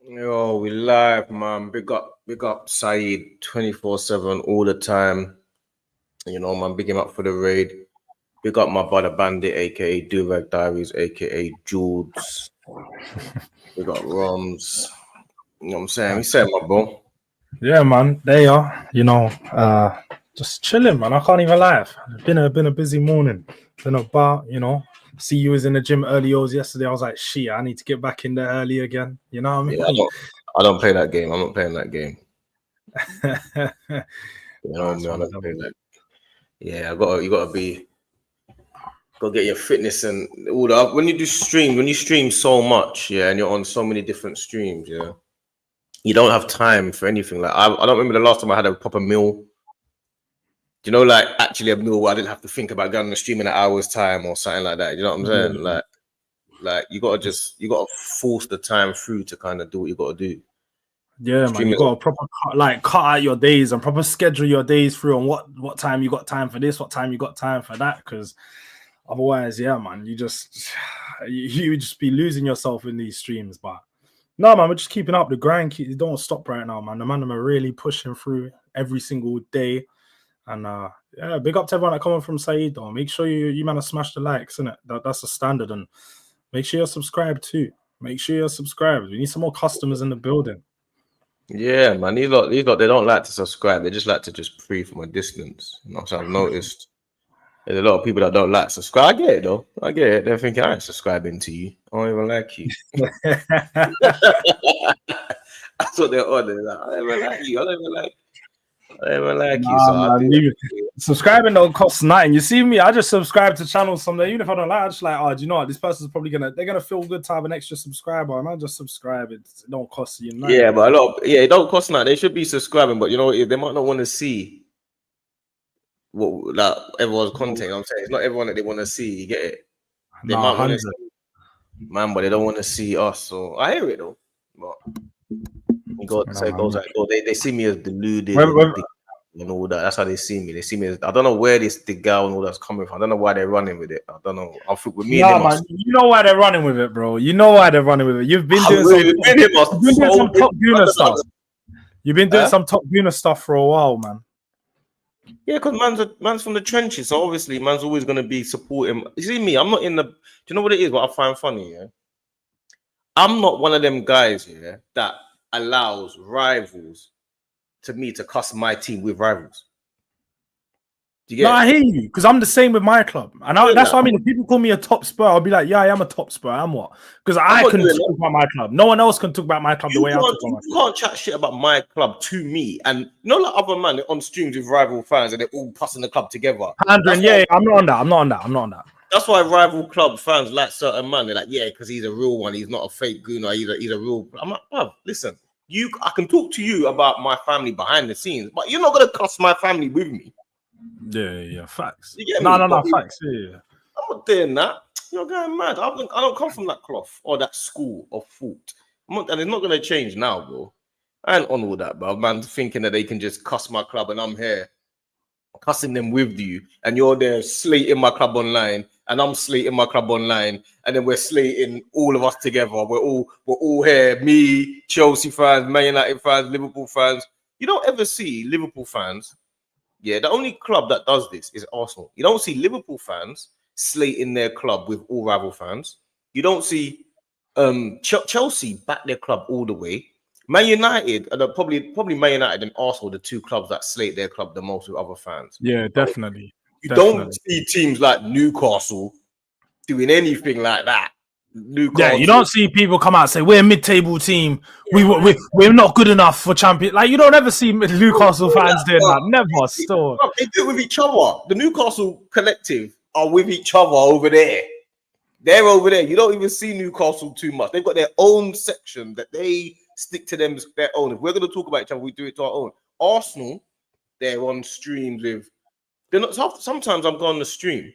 Yo, we live, man. Big up Saeed 24/7 all the time. You know, man, big him up for the raid. Big up my brother Bandit, aka Durag Diaries, aka Jules. We got Roms. You know what I'm saying? We said, my bro. Yeah, man. They are. Just chilling, man. I can't even lie. It's been a busy morning. Been about, See, you was in the gym early yesterday. I was like, shit, I need to get back in there early again. You know what I mean? Yeah, I don't play that game. I'm not playing that game. You know Nice me, I one, don't play that. Yeah, you gotta get your fitness and all that. When you stream so much, yeah, and you're on so many different streams, yeah, you don't have time for anything. Like I don't remember the last time I had a proper meal. You know, like actually a meal where I didn't have to think about going on the stream in an hour's time or something like that. You know what I'm saying? Like you gotta force the time through to kind of do what you gotta do. Yeah, man. You got to proper cut out your days and proper schedule your days through on what time you got time for this, what time you got time for that. Because otherwise, yeah, man, you just be losing yourself in these streams. But no, man, we're just keeping up the grind. You don't stop right now, man. The man are really pushing through every single day. And yeah, big up to everyone that coming from Saeed, though. Make sure you man smash the likes, innit? That's the standard. And make sure you're subscribed too. Make sure you're subscribed. We need some more customers in the building. Yeah, man. These lot, they don't like to subscribe. They just like to just pre from a distance. You know, so I've noticed there's a lot of people that don't like subscribe. I get it though. I get it. They're thinking I ain't subscribing to you. I don't even like you. That's what they're on. They're like, I don't even like you. I don't even like you. So man, subscribing don't cost nothing. You see me, I just subscribe to channels someday. Even if I don't like, I'm just like, oh, do you know what? This person's probably they're gonna feel good to have an extra subscriber, and I just subscribe. It don't cost you nothing. Yeah, but it don't cost nothing. They should be subscribing, but you know, if they might not want to see what like everyone's content. You know what I'm saying, it's not everyone that they want to see. You get it? They might want to see, man, but they don't want to see us. So I hear it though. But you got to say goes like, oh, they see me as deluded and all that. That's how they see me. They see me as, I don't know where the girl and all that's coming from. I don't know why they're running with it. I don't know. I think with me and him, man, you know why they're running with it, bro. You know why they're running with it. You've been doing some top Guna stuff. You've been doing some top Guna stuff for a while, man. Yeah, because man's from the trenches, so obviously man's always gonna be supporting. You see me, I'm not in the. Do you know what it is? What I find funny, yeah. I'm not one of them guys, yeah, that allows rivals to cuss my team with rivals. Do you get it? I hear you, because I'm the same with my club, and that's what I mean. If people call me a top Spur, I'll be like, yeah, I am a top Spur. I'm what? Because I can talk about my club. No one else can talk about my club the way I talk about my club. You can't chat shit about my club to me, and you know, like other man on streams with rival fans, and they're all cussing the club together. Yeah, I'm not on that. That's why rival club fans like certain man. They're like, yeah, because he's a real one. He's not a fake gooner. He's a real. I'm like, bruv, listen, I can talk to you about my family behind the scenes, but you're not gonna cuss my family with me. Yeah, facts. No, facts. Yeah, I'm not doing that. You're going mad. I don't come from that cloth or that school of thought. And it's not gonna change now, bro. I ain't on all that, bro. Man, thinking that they can just cuss my club and I'm here cussing them with you, and you're there slating my club online, and I'm slating my club online, and then we're slating all of us together. We're all here. Me, Chelsea fans, Man United fans, Liverpool fans. You don't ever see Liverpool fans. Yeah, the only club that does this is Arsenal. You don't see Liverpool fans slating their club with all rival fans. You don't see Chelsea back their club all the way. Man United, probably Man United and Arsenal, the two clubs that slate their club the most with other fans. Yeah, definitely. You don't see teams like Newcastle doing anything like that. Yeah, you don't see people come out and say we're a mid-table team. Yeah, we're not good enough for champion. Like you don't ever see Newcastle fans doing that. Never. Still, they do it with each other. The Newcastle collective are with each other over there. They're over there. You don't even see Newcastle too much. They've got their own section that they stick to them their own. If we're going to talk about each other, we do it to our own. Arsenal, they're on streams with. They're not. Sometimes I'm going on the stream,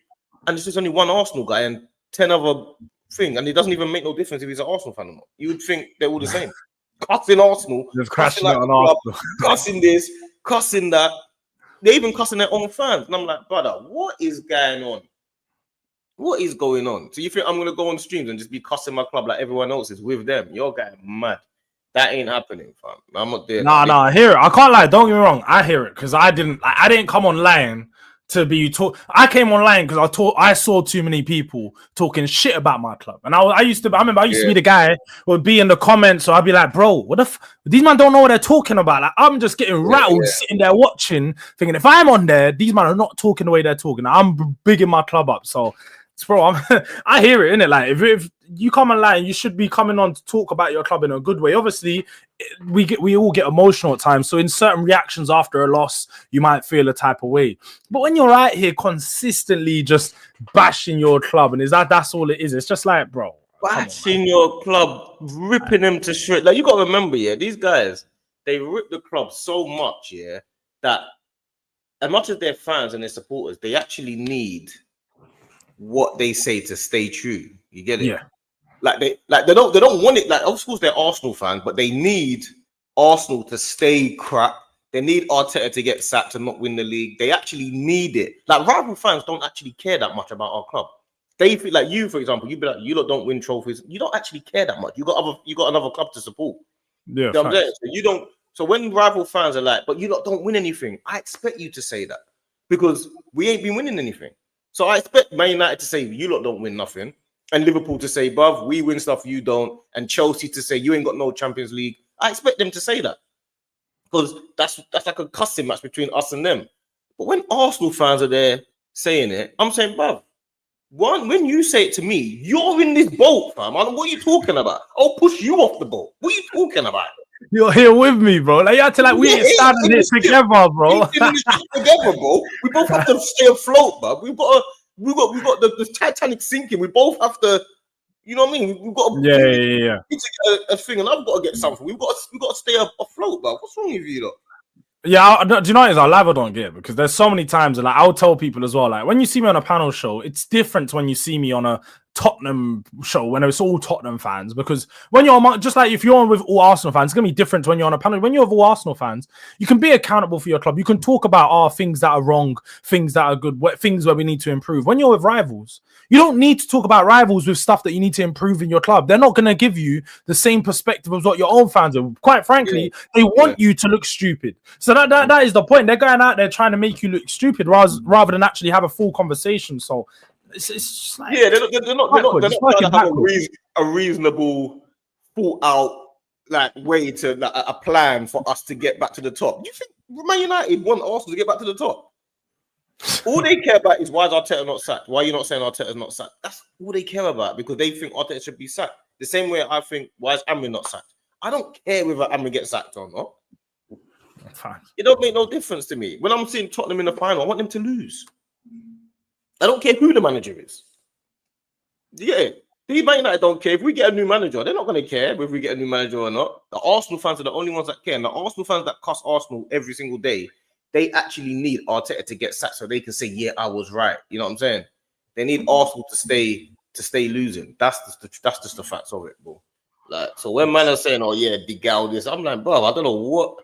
and there's just only one Arsenal guy and 10 other thing, and it doesn't even make no difference if he's an Arsenal fan or not. You would think they're all the same. Cussing Arsenal, just crashing like on Arsenal, cussing this, cussing that. They even cussing their own fans, and I'm like, brother, what is going on? What is going on? So you think I'm gonna go on streams and just be cussing my club like everyone else is with them? You're getting mad. That ain't happening, fam. I'm not doing that. I hear it. I can't lie. Don't get me wrong. I hear it because I didn't come online to be taught. I came online because I saw too many people talking shit about my club, and I used to be the guy who would be in the comments, so I'd be like, bro, what the these man don't know what they're talking about. Like, I'm just getting rattled sitting there watching, thinking if I'm on there, these men are not talking the way they're talking. I'm bigging my club up, so. Bro, I hear it, innit? Like, if you come online, you should be coming on to talk about your club in a good way. Obviously, we all get emotional at times. So in certain reactions after a loss, you might feel a type of way. But when you're right here consistently just bashing your club, and that's all it is. It's just like, bro. Bashing your club, ripping them to shreds. Like, you got to remember, these guys, they rip the club so much, that as much as they're fans and their supporters, they actually need what they say to stay true. You get it? Yeah. They don't want it. Like, of course they're Arsenal fans, but they need Arsenal to stay crap. They need Arteta to get sacked to not win the league. They actually need it. Like, rival fans don't actually care that much about our club. They feel like you, for example, you'd be like, you lot don't win trophies. You don't actually care that much. You got another club to support. Yeah. You know what I'm saying? So you don't. So when rival fans are like, but you lot don't win anything, I expect you to say that because we ain't been winning anything. So I expect Man United to say, you lot don't win nothing. And Liverpool to say, bruv, we win stuff, you don't. And Chelsea to say, you ain't got no Champions League. I expect them to say that. Because that's like a cussing match between us and them. But when Arsenal fans are there saying it, I'm saying, bruv, when you say it to me, you're in this boat, fam. What are you talking about? I'll push you off the boat. What are you talking about? You're here with me, bro. Like, you have to we ain't standing here together, bro. Together, bro. We both have to stay afloat, bro. We got the Titanic sinking. We both have to, you know what I mean? We've got to get a thing, and I've got to get something. We've got to stay afloat, bro. What's wrong with you, though? Yeah, do you know what it is? I live I don't get it because there's so many times, and like I'll tell people as well, like when you see me on a panel show, it's different when you see me on a Tottenham show when it's all Tottenham fans, because when you're on, just like if you're on with all Arsenal fans, it's gonna be different when you're on a panel. When you're with all Arsenal fans, you can be accountable for your club. You can talk about things that are wrong, things that are good, things where we need to improve. When you're with rivals, you don't need to talk about rivals with stuff that you need to improve in your club. They're not gonna give you the same perspective as what your own fans are. Quite frankly, they want you to look stupid. So that is the point. They're going out there trying to make you look stupid rather than actually have a full conversation. So it's like, they're not trying to have a reasonable, thought out way to a plan for us to get back to the top. You think Man United want Arsenal to get back to the top? All they care about is why is Arteta not sacked? Why are you not saying Arteta's not sacked? That's all they care about because they think Arteta should be sacked. The same way I think, why is Amrin not sacked? I don't care whether Amrin gets sacked or not. Fine. It don't make no difference to me. When I'm seeing Tottenham in the final, I want them to lose. I don't care who the manager is. Yeah, the Man United don't care. If we get a new manager, they're not going to care if we get a new manager or not. The Arsenal fans are the only ones that care. And the Arsenal fans that cuss Arsenal every single day, they actually need Arteta to get sacked so they can say, yeah, I was right. You know what I'm saying? They need Arsenal to stay losing. That's just the facts of it, bro. Like, so when man are saying, oh yeah, Digal this, I'm like, bro, I don't know what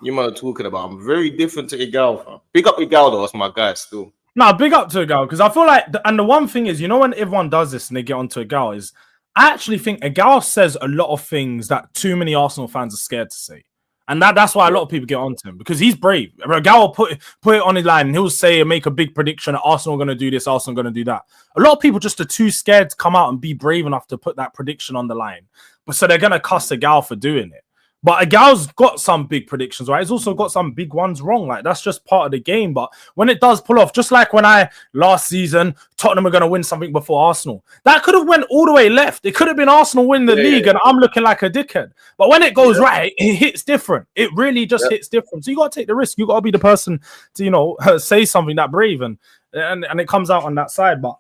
you man are talking about. I'm very different to Igal, fam. Big up Igal though, that's my guy still. No, big up to Igal, because I feel like, and the one thing is, you know, when everyone does this and they get onto Igal, is I actually think Igal says a lot of things that too many Arsenal fans are scared to say. And that's why a lot of people get onto him, because he's brave. Igal will put it on his line and he'll say and make a big prediction that Arsenal are going to do this, Arsenal are going to do that. A lot of people just are too scared to come out and be brave enough to put that prediction on the line. But so they're going to cuss Igal for doing it. But Igal's got some big predictions, right? He's also got some big ones wrong. Like, that's just part of the game. But when it does pull off, just like when last season, Tottenham are going to win something before Arsenal. That could have went all the way left. It could have been Arsenal win the league and I'm looking like a dickhead. But when it goes right, it hits different. It really just hits different. So you got to take the risk. You got to be the person to, you know, say something that brave and it comes out on that side. But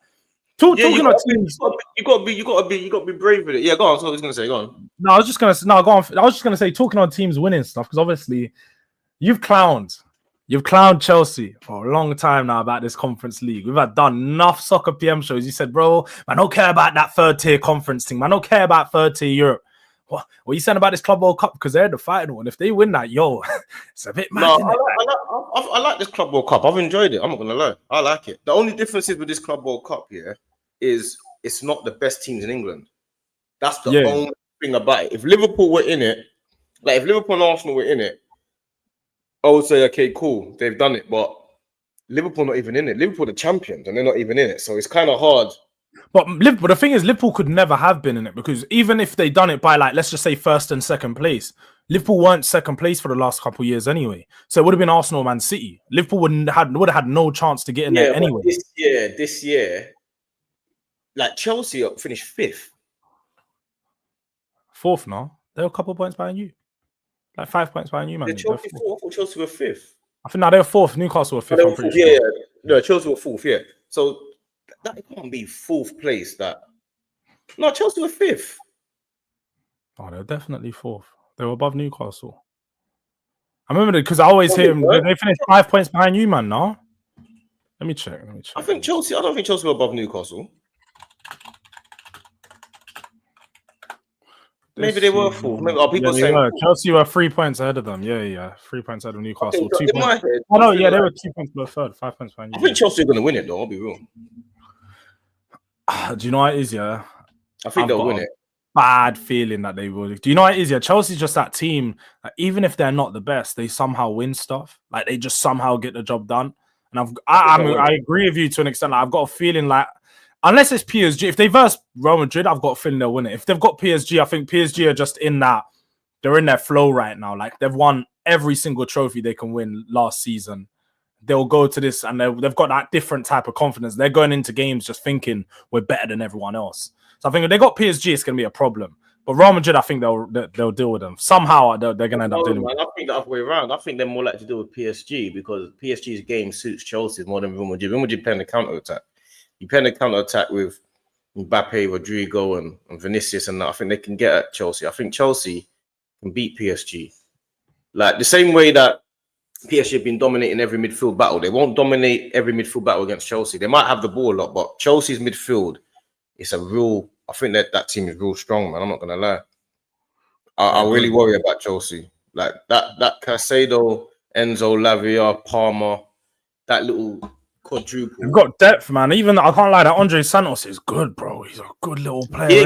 talking about teams, you got to be brave with it. Yeah, go on. That's what I was gonna say. Go on. No, I was just gonna say. No, go on. I was just gonna say, talking on teams winning stuff, because obviously you've clowned Chelsea for a long time now about this Conference League. We've done enough soccer PM shows. You said, bro, I don't care about that third tier conference thing. I don't care about third tier Europe. What are you saying about this Club World Cup? Because they're the fighting one. If they win that, it's a bit mad. No, I like this Club World Cup. I've enjoyed it. I'm not gonna lie. I like it. The only difference is with this Club World Cup here is it's not the best teams in England. That's the only thing about it. If Liverpool were in it, Like if Liverpool and Arsenal were in it, I would say, okay, cool, they've done it, but Liverpool not even in it. Liverpool the champions, and they're not even in it, so it's kind of hard. But the thing is, Liverpool could never have been in it because even if they done it by like, let's just say first and second place, Liverpool weren't second place for the last couple of years anyway. So it would have been Arsenal, Man City. Liverpool would have had no chance to get in there anyway. This year, like Chelsea finished 5th. 4th now. They're a couple of points behind you. Like 5 points behind you, man. Chelsea 4th or Chelsea were 5th? I think now they're 4th. Newcastle were 5th. I'm pretty sure. Yeah. No, Chelsea were 4th, yeah. So that can't be 4th place. No, Chelsea were 5th. Oh, they're definitely 4th. They were above Newcastle. I remember because I always hear them. They finished 5 points behind you, man. No, let me check. I don't think Chelsea were above Newcastle. Maybe they were 4th. Maybe people saying Chelsea were 3 points ahead of them. Yeah. 3 points ahead of Newcastle. Okay, 2 points. Oh no, yeah, they were 2 points below third. 5 points behind you. I think Chelsea are going to win it though. I'll be real. Do you know what it is? Yeah, I think they'll win it. Bad feeling that they will. Do you know what it is? Yeah, Chelsea's just that team. Like, even if they're not the best, they somehow win stuff. Like they just somehow get the job done. And I agree with you to an extent. Like, I've got a feeling like unless it's PSG, if they verse Real Madrid, I've got a feeling they'll win it. If they've got PSG, I think PSG are just in that. They're in their flow right now. Like they've won every single trophy they can win last season. They'll go to this and they've got that different type of confidence. They're going into games just thinking we're better than everyone else. So I think if they got PSG, it's going to be a problem. But Real Madrid, I think they'll deal with them. Somehow they're going to end up dealing with them. I think the other way around. I think they're more likely to deal with PSG because PSG's game suits Chelsea more than Real Madrid. Real Madrid playing the counter-attack. You play the counter-attack with Mbappe, Rodrigo, and Vinicius, and that. I think they can get at Chelsea. I think Chelsea can beat PSG. Like the same way that PSG have been dominating every midfield battle. They won't dominate every midfield battle against Chelsea. They might have the ball a lot, but Chelsea's midfield, it's a real... I think that team is real strong, man. I'm not going to lie. I really worry about Chelsea. Like that Caicedo, Enzo, Lavia, Palmer, that little quadruple. They've got depth, man. Even I can't lie, that Andre Santos is good, bro. He's a good little player. He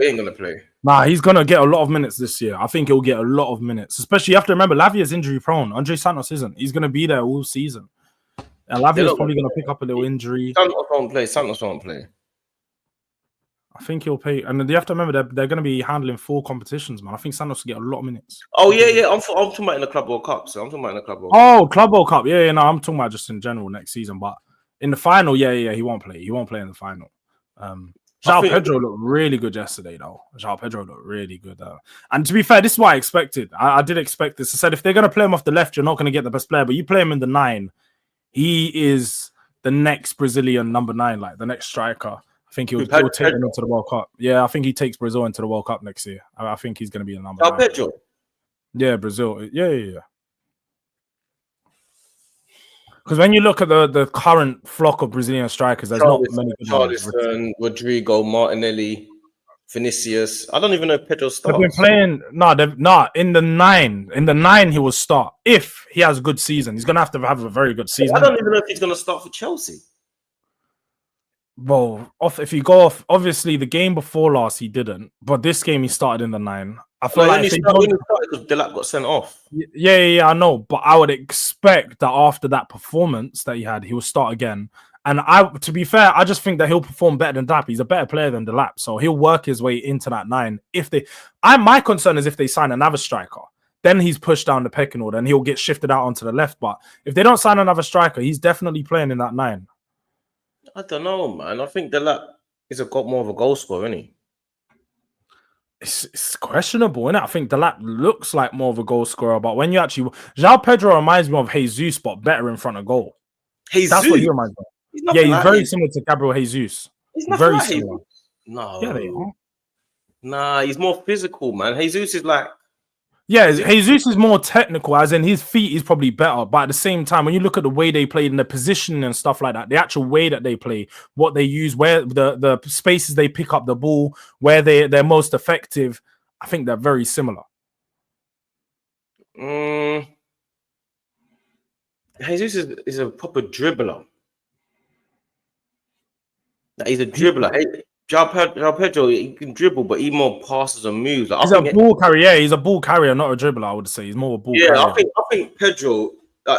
ain't gonna play. Nah, he's gonna get a lot of minutes this year. I think he'll get a lot of minutes. Especially you have to remember Lavia's injury prone. Andre Santos isn't. He's gonna be there all season. And Lavia's probably gonna pick up a little injury. Santos won't play. I think he'll pay, and you have to remember they're going to be handling 4 competitions, man. I think Santos will get a lot of minutes. Oh yeah. I'm talking about in the Club World Cup. So I'm talking about in the Club World Cup. Oh, Club World Cup. Yeah. No, I'm talking about just in general next season. But in the final, yeah, he won't play. He won't play in the final. João Pedro looked really good yesterday, though. João Pedro looked really good. And to be fair, this is what I expected. I did expect this. I said if they're going to play him off the left, you're not going to get the best player. But you play him in the 9, he is the next Brazilian number 9, like the next striker. I think he'll take him into the World Cup. Yeah, I think he takes Brazil into the World Cup next year. I think he's going to be the number 9. Pedro. Yeah, Brazil. Yeah. Because when you look at the current flock of Brazilian strikers, there's not many good ones. Rodrigo, Martinelli, Vinicius. I don't even know if Pedro starts. They've been playing. In the 9. In the 9, he will start. If he has a good season, he's going to have a very good season. I don't even know if he's going to start for Chelsea. Well, if you go off, obviously the game before last he didn't, but this game he started in the 9. I feel like he started because Delap got sent off. Yeah, I know, but I would expect that after that performance that he had, he will start again. And to be fair, I just think that he'll perform better than Delap. He's a better player than Delap, so he'll work his way into that 9. My concern is if they sign another striker, then he's pushed down the pecking order and he'll get shifted out onto the left. But if they don't sign another striker, he's definitely playing in that 9. I don't know, man. I think Delap is got more of a goal scorer, isn't he? It's questionable, innit? I think Delap looks like more of a goal scorer, but when you actually... João Pedro reminds me of Jesus, but better in front of goal. Jesus? That's what he reminds me of. He's very similar to Gabriel Jesus. He's not very similar. No. Yeah, they are. Nah, he's more physical, man. Jesus is like... Yeah, Jesus is more technical, as in his feet is probably better. But at the same time, when you look at the way they played and the position and stuff like that, the actual way that they play, what they use, where the spaces they pick up the ball, where they're most effective, I think they're very similar. Jesus is a proper dribbler. He's a dribbler. João Pedro, he can dribble, but he more passes and moves. He's a ball carrier. Yeah, he's a ball carrier, not a dribbler. I would say he's more a ball carrier. I think Pedro.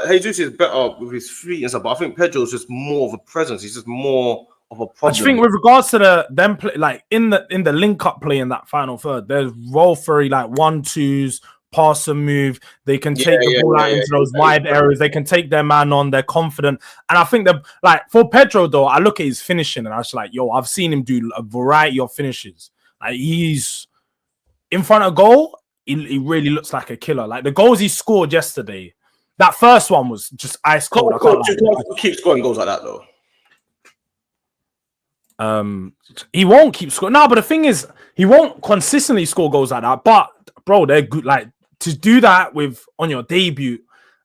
Jesus is better with his feet and stuff, but I think Pedro's just more of a presence. He's just more of a problem. I just think with regards to them play, like in the link up play in that final third, there's roll free like 1-2s, pass and move. They can take the ball out into those wide areas. They can take their man on. They're confident, and I think that like for Pedro though, I look at his finishing and I was like, yo, I've seen him do a variety of finishes. Like he's in front of goal, he really looks like a killer. Like the goals he scored yesterday. That first one was just ice cold. Keep scoring goals like that though. He won't keep scoring. No, but the thing is, he won't consistently score goals like that. But bro, they're good. Like to do that with on your debut,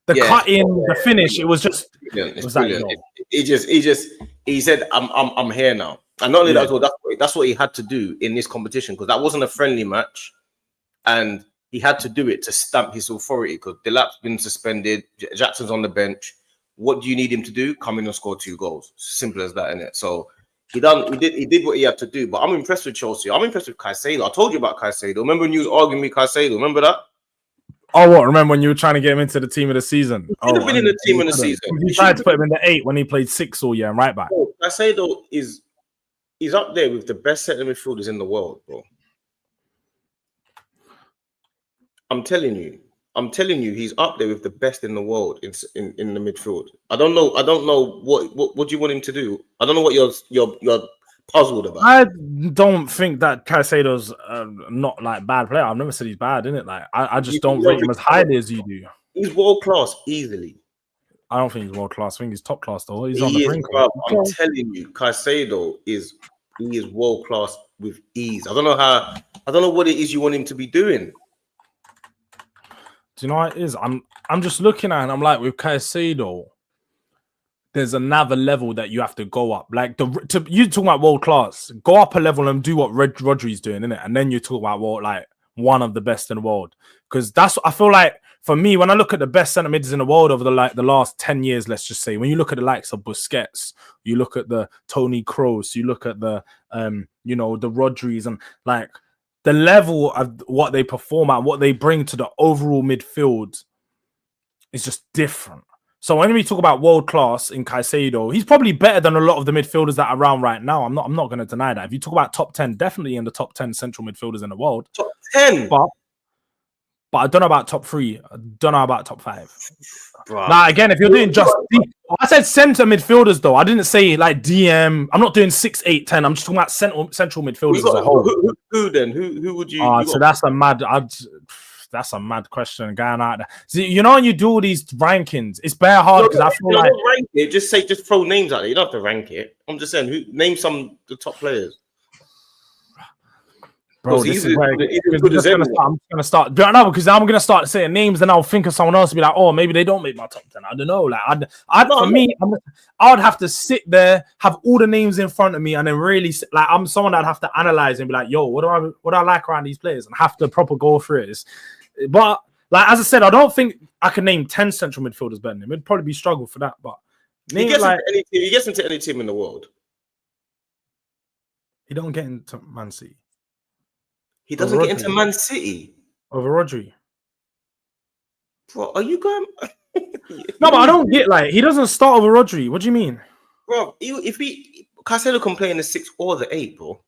the cut in, the finish, it was just. It was brilliant. He said, "I'm here now." And not only that, that's what he had to do in this competition because that wasn't a friendly match, and he had to do it to stamp his authority because Delap's been suspended. Jackson's on the bench. What do you need him to do? Come in and score 2 goals. Simple as that, innit? So he did what he had to do. But I'm impressed with Chelsea. I'm impressed with Caicedo. I told you about Caicedo. Remember when you was arguing with Caicedo? Remember that? Oh, what? Remember when you were trying to get him into the team of the season? He should have been in the team of the season. You tried to put him in the 8 when he played 6 all year and right back. Bro, Caicedo is up there with the best centre midfielders in the world, bro. I'm telling you, he's up there with the best in the world in the midfield. I don't know what do you want him to do. I don't know what you're puzzled about. I don't think that Caicedo's not like bad player. I've never said he's bad, innit? Like I just don't rate him as highly as you do. He's world class easily. I don't think he's world class. I think he's top class though. He's on the brink. I'm telling you, Caicedo is world class with ease. I don't know what it is you want him to be doing. Do you know what it is? I'm just looking at it and I'm like, with Caicedo, there's another level that you have to go up. Like you talking about world class, go up a level and do what Rodri's doing, innit? And then you talk about like one of the best in the world. Because that's I feel like for me, when I look at the best centre mids in the world over the last 10 years, let's just say, when you look at the likes of Busquets, you look at the Toni Kroos, you look at the the Rodris and like the level of what they perform at, what they bring to the overall midfield is just different. So when we talk about world class in Caicedo, he's probably better than a lot of the midfielders that are around right now. I'm not going to deny that. If you talk about top 10, definitely in the top 10 central midfielders in the world. Top 10? But I don't know about top 3. I don't know about top 5. Now, again, if you're doing just... I said centre midfielders, though. I didn't say, like, DM. I'm not doing 6, 8, 10. I'm just talking about central midfielders as a whole. Who then? Who would you... so that's a mad... That's a mad question going out there. See, you know when you do all these rankings, it's bare hard because I feel like... rank it. Just throw names out there. You don't have to rank it. I'm just saying, name some of the top players. Bro, this is where I'm just gonna start. No, because I'm gonna start saying names, then I'll think of someone else and be like, oh, maybe they don't make my top 10. I don't know. Like, I would have to sit there, have all the names in front of me, and then really like I'm someone that'd have to analyze and be like, yo, what do I like around these players, and have to proper go through it. But like as I said, I don't think I can name 10 central midfielders better than him. It'd probably be struggle for that. But he gets into any team in the world. He don't get into Man City. He doesn't get into Man City over Rodri. Bro, are you going? No, but I don't get like he doesn't start over Rodri. What do you mean, bro? If Caicedo can play in the 6 or the 8, bro.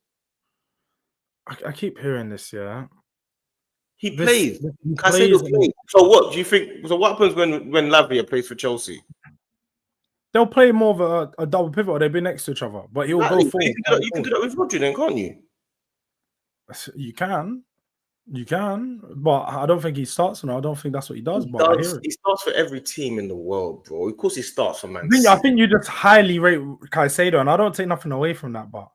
I keep hearing this. Yeah, he plays. Caicedo plays. So what do you think? So what happens when Lavia plays for Chelsea? They'll play more of a double pivot, or they'll be next to each other. But he'll go forward. You can do that with Rodri, then, can't you? You can, but I don't think he starts. I don't think that's what he does. He starts for every team in the world, bro. Of course, he starts for Man City. I think you just highly rate Caicedo, and I don't take nothing away from that. But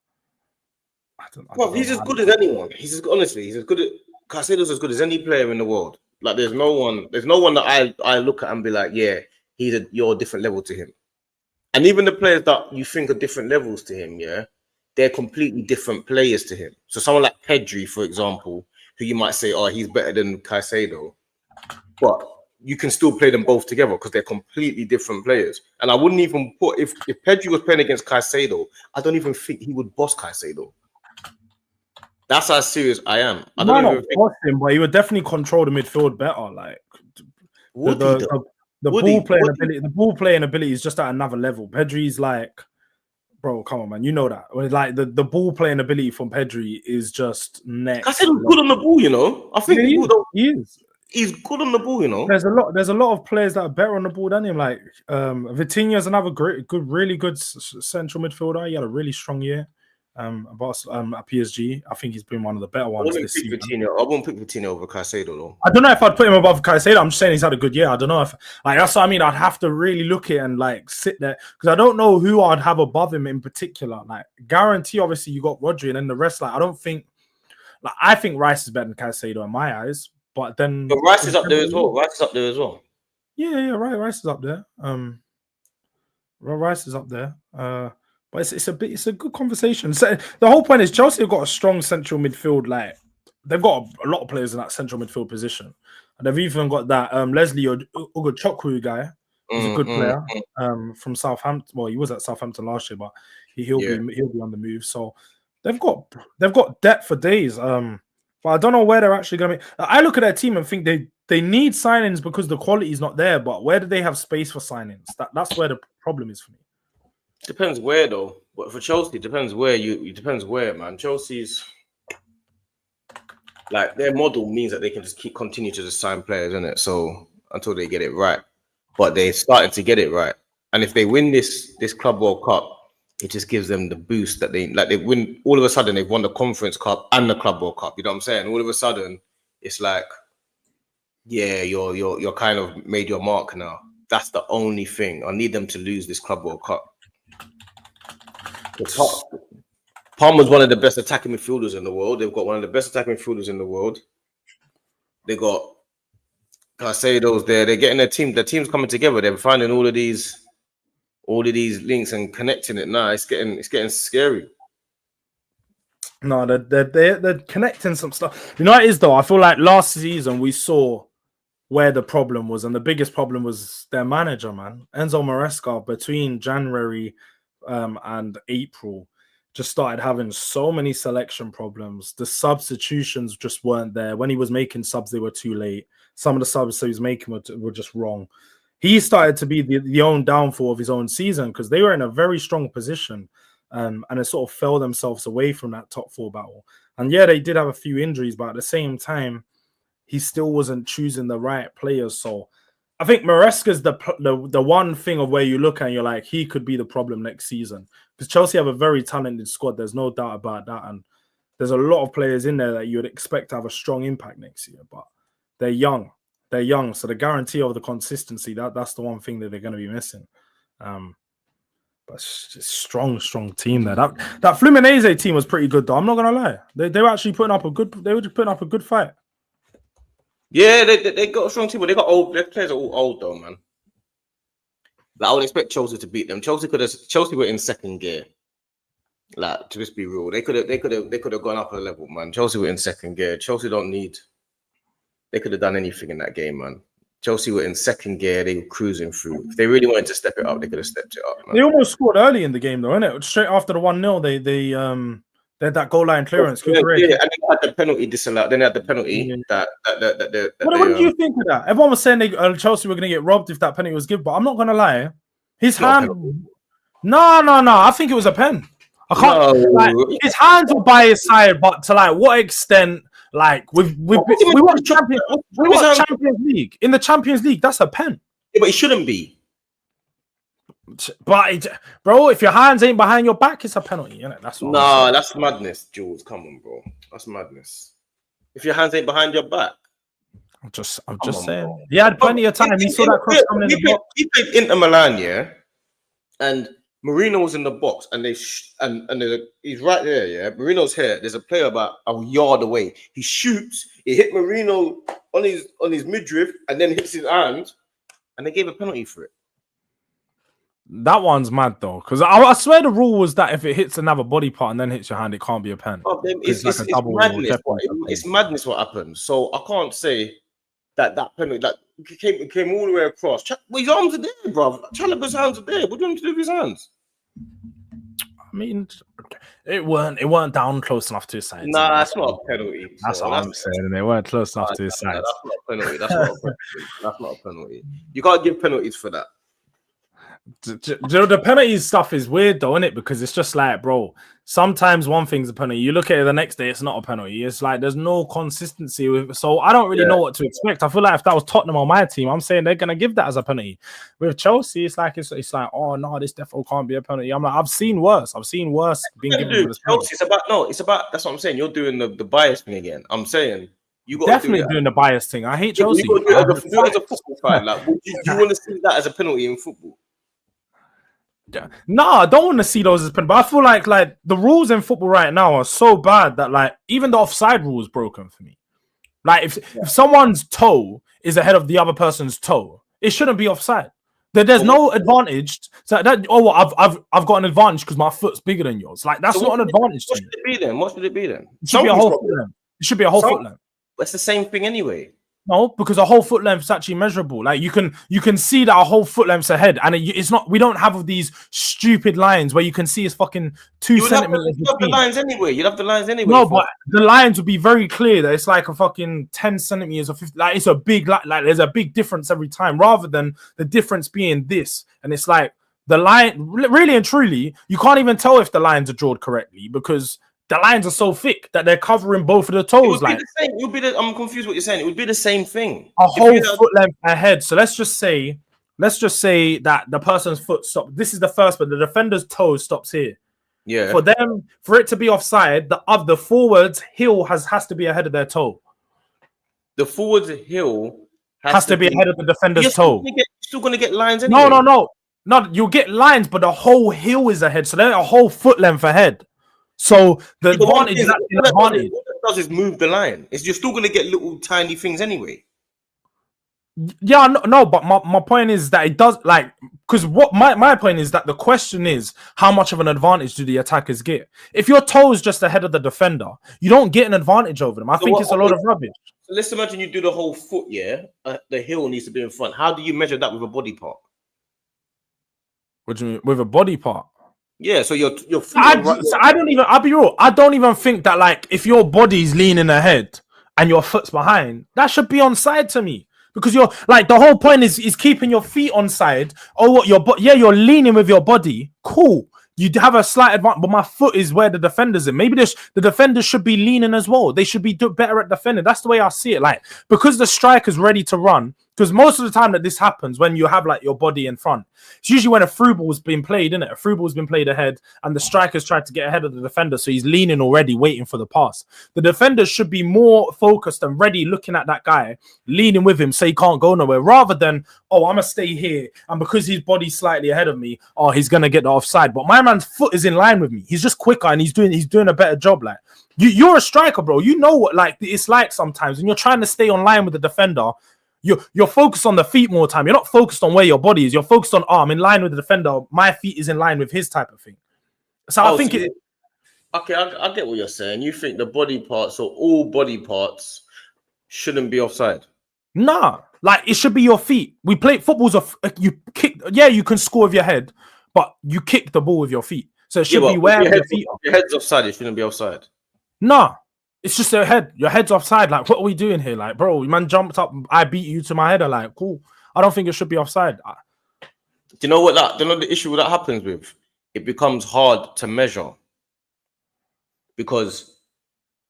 he's as good as anyone. He's as good at Caicedo's as good as any player in the world. Like, there's no one that I look at and be like, yeah, you're a different level to him. And even the players that you think are different levels to him, yeah. They're completely different players to him. So someone like Pedri, for example, who you might say, oh, he's better than Caicedo. But you can still play them both together because they're completely different players. And I wouldn't even put, if Pedri was playing against Caicedo, I don't even think he would boss Caicedo. That's how serious I am. I Might don't not even think. boss him, but he would definitely control the midfield better. Like Would he though? the Would ball he? playing Would he? ability, the ball playing ability is just at another level. Pedri's like, bro, come on, man, you know that. Like the ball playing ability from Pedri is just I next said he's good level. on the ball, you know. I think Yeah, people don't. he is. He's good on the ball, you know. There's a lot of players that are better on the ball than him. Like Vitinha's another really good central midfielder. He had a really strong year. At PSG, I think he's been one of the better I ones wouldn't this pick season. Vitinha. I wouldn't pick Vitinha over Caicedo though. I don't know if I'd put him above Caicedo. I'm just saying he's had a good year. I don't know if that's what I mean. I'd have to really look at it and like sit there because I don't know who I'd have above him in particular. Like guarantee, obviously you got Rodri and then the rest. Like I think Rice is better than Caicedo in my eyes. But then Rice is up there as well. Rice is up there as well. Yeah, right. Rice is up there. Rice is up there. But it's a good conversation. So the whole point is Chelsea have got a strong central midfield. Like they've got a lot of players in that central midfield position, and they've even got that Leslie Ugochukwu guy. He's a good player from Southampton. Well, he was at Southampton last year, but he'll be on the move. So they've got depth for days. But I don't know where they're actually going to be. I look at their team and think they need signings because the quality is not there. But where do they have space for signings? That's where the problem is for me. Depends where though. But for Chelsea, it depends where it depends where, man. Chelsea's like their model means that they can just continue to just sign players, isn't it? So until they get it right. But they're starting to get it right. And if they win this Club World Cup, it just gives them the boost that they win. All of a sudden, they've won the Conference Cup and the Club World Cup. You know what I'm saying? All of a sudden, it's like, yeah, you're kind of made your mark now. That's the only thing. I need them to lose this Club World Cup. Palmer's one of the best attacking midfielders in the world. They've got one of the best attacking midfielders in the world. They got Caicedo's there. They're getting their team's coming together. They're finding all of these links and connecting it now. It's getting scary. No, they're connecting some stuff. You know what it is though? I feel like last season we saw where the problem was, and the biggest problem was their manager, man. Enzo Maresca, between January and April, just started having so many selection problems. The substitutions just weren't there. When he was making subs, they were too late. Some of the subs he was making were just wrong. He started to be the own downfall of his own season because they were in a very strong position and it sort of fell themselves away from that top four battle. And yeah, they did have a few injuries, but at the same time, he still wasn't choosing the right players. So I think Maresca's the one thing of where you look and you're like, he could be the problem next season. Because Chelsea have a very talented squad. There's no doubt about that. And there's a lot of players in there that you would expect to have a strong impact next year. But they're young. They're young. So the guarantee of the consistency, that's the one thing that they're going to be missing. But it's just strong team there. That Fluminense team was pretty good, though. I'm not going to lie. They were actually putting up a good fight. Yeah, they got a strong team, but they got old. Their players are all old though, man. Like I would expect Chelsea to beat them. Chelsea were in second gear. Like to just be real, they could have gone up a level, man. Chelsea were in second gear. Chelsea don't need. They could have done anything in that game, man. Chelsea were in second gear. They were cruising through. If they really wanted to step it up, they could have stepped it up, man. They almost scored early in the game, though, innit? Straight after the 1-0, they had that goal line clearance. Yeah, and they had the penalty disallowed. Then they had the penalty that what did you think of that? Everyone was saying Chelsea were going to get robbed if that penalty was given, but I'm not going to lie. His hand... No. I think it was a pen. I can't... his hands were by his side, but to what extent... we watched Champions League. In the Champions League, that's a pen. Yeah, but it shouldn't be. But bro, if your hands ain't behind your back, it's a penalty, innit? That's what that's madness, Jules. Come on, bro. That's madness. If your hands ain't behind your back. I'm just saying. Bro. He had plenty of time. He saw that cross coming in the box. He played Inter Milan, yeah, and Marino was in the box, and he's right there, yeah. Marino's here. There's a player about a yard away. He shoots. He hit Marino on his midriff, and then hits his hand, and they gave a penalty for it. That one's mad though, because I swear the rule was that if it hits another body part and then hits your hand, it can't be a pen. It's madness. It's madness what happened. So I can't say that penalty that came all the way across. His arms are there, bro. Chalobah's hands are there. What do you want to do with his hands? I mean, it weren't down close enough to his side. Nah, that's not a penalty. That's what I'm saying. They weren't close enough to his side. That's not a penalty. That's not a penalty. That's not a penalty. You can't give penalties for that. The penalties stuff is weird though, isn't it? Because it's just like, bro, sometimes one thing's a penalty. You look at it the next day, it's not a penalty. It's like there's no consistency with it. So I don't really know what to expect. I feel like if that was Tottenham on my team, I'm saying they're gonna give that as a penalty. With Chelsea, it's like oh no, this definitely can't be a penalty. I'm like, I've seen worse being given. Chelsea, it's about that's what I'm saying. You're doing the bias thing again. I'm saying you got definitely doing the bias thing. I hate Chelsea. You got to do it as a football fan. Like, do you want to see that as a penalty in football? No, I don't want to see those as penalties. But I feel like the rules in football right now are so bad that like even the offside rule is broken for me. Like if someone's toe is ahead of the other person's toe, it shouldn't be offside. There's no advantage. So I've got an advantage because my foot's bigger than yours. Like that's not an advantage. What should it be then? What should it be then? It should be a whole foot length. It should be a whole foot length. It's the same thing anyway. No, because a whole foot length is actually measurable. Like you can see that a whole foot length's ahead, and it's not. We don't have these stupid lines where you can see it's fucking 2 centimeters. You'd have the lines anyway. You'd have the lines anyway. No, but the lines would be very clear that it's like a fucking 10 centimeters or 50. Like it's a big like there's a big difference every time, rather than the difference being this. And it's like the line, really and truly, you can't even tell if the lines are drawn correctly because the lines are so thick that they're covering both of the toes. Like I'm confused what you're saying. It would be the same thing. A whole foot length ahead. So let's just say that the person's foot stops. This is the first, but the defender's toe stops here. Yeah. For it to be offside, the forward's heel has to be ahead of their toe. The forward's heel has to be ahead of the defender's toe. You're still gonna get lines anyway. No. You'll get lines, but the whole heel is ahead. So they're a whole foot length ahead. So the advantage is that what it does is move the line. You're still going to get little tiny things anyway. Yeah, no, but my point is that it does because what my point is that the question is how much of an advantage do the attackers get? If your toe is just ahead of the defender, you don't get an advantage over them. I think it's a lot of rubbish. So let's imagine you do the whole foot, yeah. The heel needs to be in front. How do you measure that with a body part? What do you mean with a body part? Yeah, so your I'll be real. I don't even think that like if your body's leaning ahead and your foot's behind, that should be onside to me. Because you're like the whole point is keeping your feet onside. Oh, what you're leaning with your body. Cool. You have a slight advantage, but my foot is where the defender's in. Maybe the defenders should be leaning as well. They should be better at defending. That's the way I see it. Like because the striker's ready to run. Because most of the time that this happens when you have like your body in front, it's usually when a through ball's been played, isn't it? A through ball's been played ahead, and the striker's tried to get ahead of the defender, so he's leaning already, waiting for the pass. The defenders should be more focused and ready, looking at that guy, leaning with him, so he can't go nowhere, rather than I'm gonna stay here, and because his body's slightly ahead of me, he's gonna get the offside. But my man's foot is in line with me. He's just quicker, and he's doing a better job. Like you're a striker, bro. You know what like it's like sometimes when you're trying to stay on line with the defender. You're focused on the feet more time. You're not focused on where your body is. You're focused on I'm in line with the defender. My feet is in line with his type of thing. So I think okay, I get what you're saying. You think the body parts or all body parts shouldn't be offside? Nah, like it should be your feet. We play football's you kick. Yeah, you can score with your head, but you kick the ball with your feet. So it should be where your feet are. Your head's offside. It shouldn't be offside. Nah. It's just your head. Your head's offside. Like, what are we doing here? Like, bro, man jumped up. I beat you to my head. I'm like, cool. I don't think it should be offside. Do you know what the issue that happens with? It becomes hard to measure. Because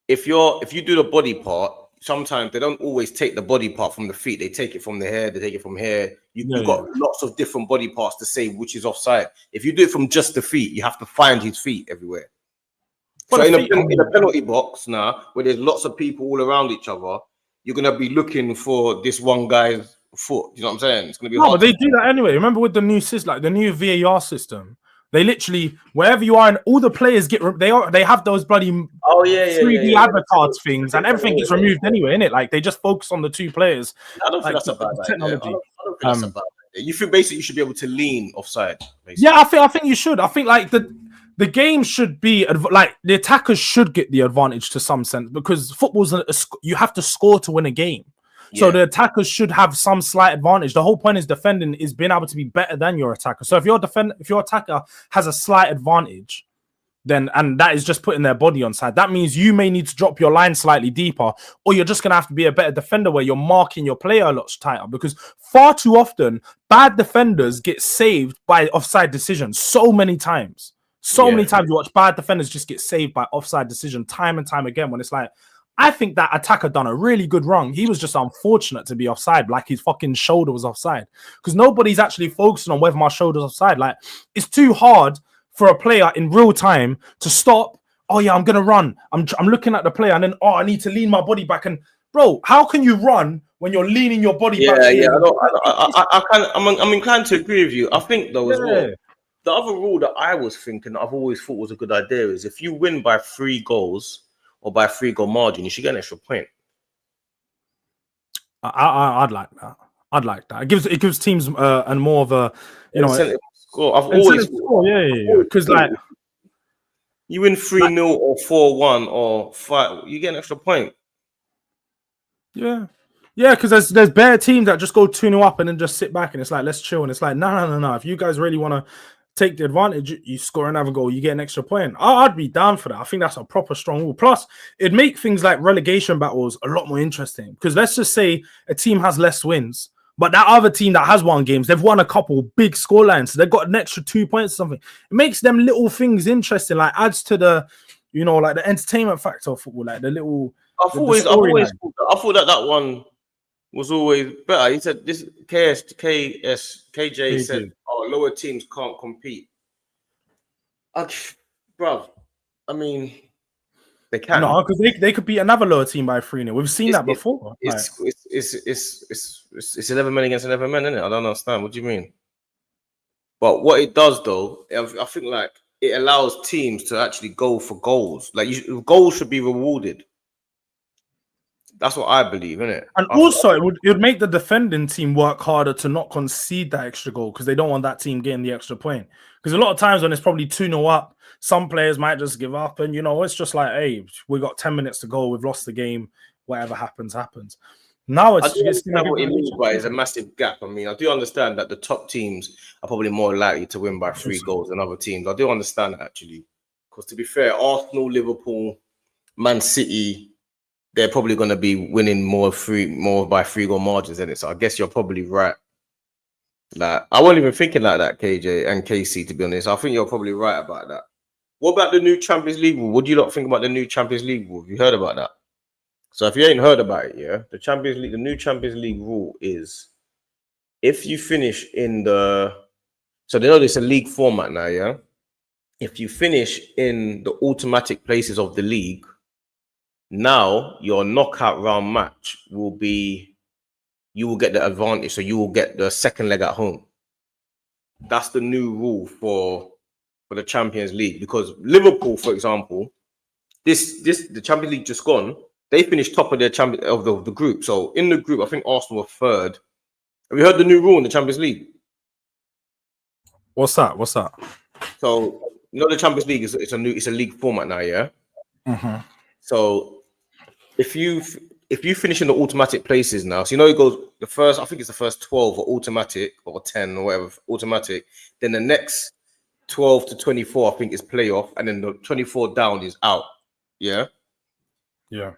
if you do the body part, sometimes they don't always take the body part from the feet. They take it from the hair. They take it from here. You've got lots of different body parts to say which is offside. If you do it from just the feet, you have to find his feet everywhere. So in a penalty box now, where there's lots of people all around each other, you're gonna be looking for this one guy's foot. You know what I'm saying? It's gonna be hard. But they do that anyway. Remember with the new system, like the new VAR system, they literally wherever you are, and all the players they have those bloody 3D avatars things, and everything gets removed anyway, innit? Like they just focus on the two players. I don't think that's a bad technology. I don't think that's a bad idea. You think basically you should be able to lean offside? Basically. Yeah, I think you should. I think like the game should be like the attackers should get the advantage to some sense because football's you have to score to win a game. Yeah. So the attackers should have some slight advantage. The whole point is defending is being able to be better than your attacker. So if your attacker has a slight advantage, then and that is just putting their body on side. That means you may need to drop your line slightly deeper, or you're just going to have to be a better defender where you're marking your player a lot tighter, because far too often bad defenders get saved by offside decisions. So many times you watch bad defenders just get saved by offside decision time and time again, when it's like, I think that attacker done a really good run. He was just unfortunate to be offside, like his fucking shoulder was offside, because nobody's actually focusing on whether my shoulder's offside. Like, it's too hard for a player in real time to stop. Oh yeah, I'm gonna run. I'm looking at the player, and then I need to lean my body back. And bro, how can you run when you're leaning your body back? I'm inclined to agree with you. I think though as well, the other rule that I was thinking, I've always thought was a good idea, is if you win by 3 goals or by 3-goal margin, you should get an extra point. I'd like that. I'd like that. It gives teams and more of a score. I've always because like you win 3-0 or 4-1 or 5, you get an extra point. Yeah, because there's bare teams that just go 2-0 up and then just sit back and it's like, let's chill, and it's like, no. If you guys really want to take the advantage, you score another goal, you get an extra point. I'd be down for that. I think that's a proper strong rule. Plus, it'd make things like relegation battles a lot more interesting, because let's just say a team has less wins, but that other team that has won games, they've won a couple big scorelines, so they've got an extra 2 points or something. It makes them little things interesting, like adds to the, like the entertainment factor of football, like the little. I thought that one was always better. He said this KJ said, lower teams can't compete. Bro, I mean, they can. No, because they could beat another lower team by 3-0. We've seen that before. It's 11 men against 11 men, isn't it? I don't understand. What do you mean? But what it does, though, I think like it allows teams to actually go for goals. Like goals should be rewarded. That's what I believe, innit? And also, it would make the defending team work harder to not concede that extra goal, because they don't want that team getting the extra point. Because a lot of times when it's probably 2-0 up, some players might just give up, and it's just like, hey, we got 10 minutes to go, we've lost the game, whatever happens. Now it's what it means by is a massive gap. I mean, I do understand that the top teams are probably more likely to win by 3 goals than other teams. I do understand that, actually, because to be fair, Arsenal, Liverpool, Man City, they're probably going to be winning more by 3-goal margins, isn't it? So I guess you're probably right. Like, I wasn't even thinking like that, KJ and KC, to be honest. I think you're probably right about that. What about the new Champions League rule? What do you lot think about the new Champions League rule? Have you heard about that? So if you ain't heard about it, the new Champions League rule is if you finish in so they know it's a league format now, if you finish in the automatic places of the league, now your knockout round match will be, you will get the advantage, so you will get the second leg at home. That's the new rule for the Champions League, because Liverpool, for example, the Champions League just gone, they finished top of their the group. So in the group, I think Arsenal were 3rd. Have you heard the new rule in the Champions League? What's that? So the Champions League it's a league format now, yeah. Mm-hmm. So if you finish in the automatic places now, so it goes the first, I think it's the first 12 or automatic, or 10 or whatever, automatic. Then the next 12 to 24, I think, is playoff, and then the 24 down is out. Yeah. Yeah.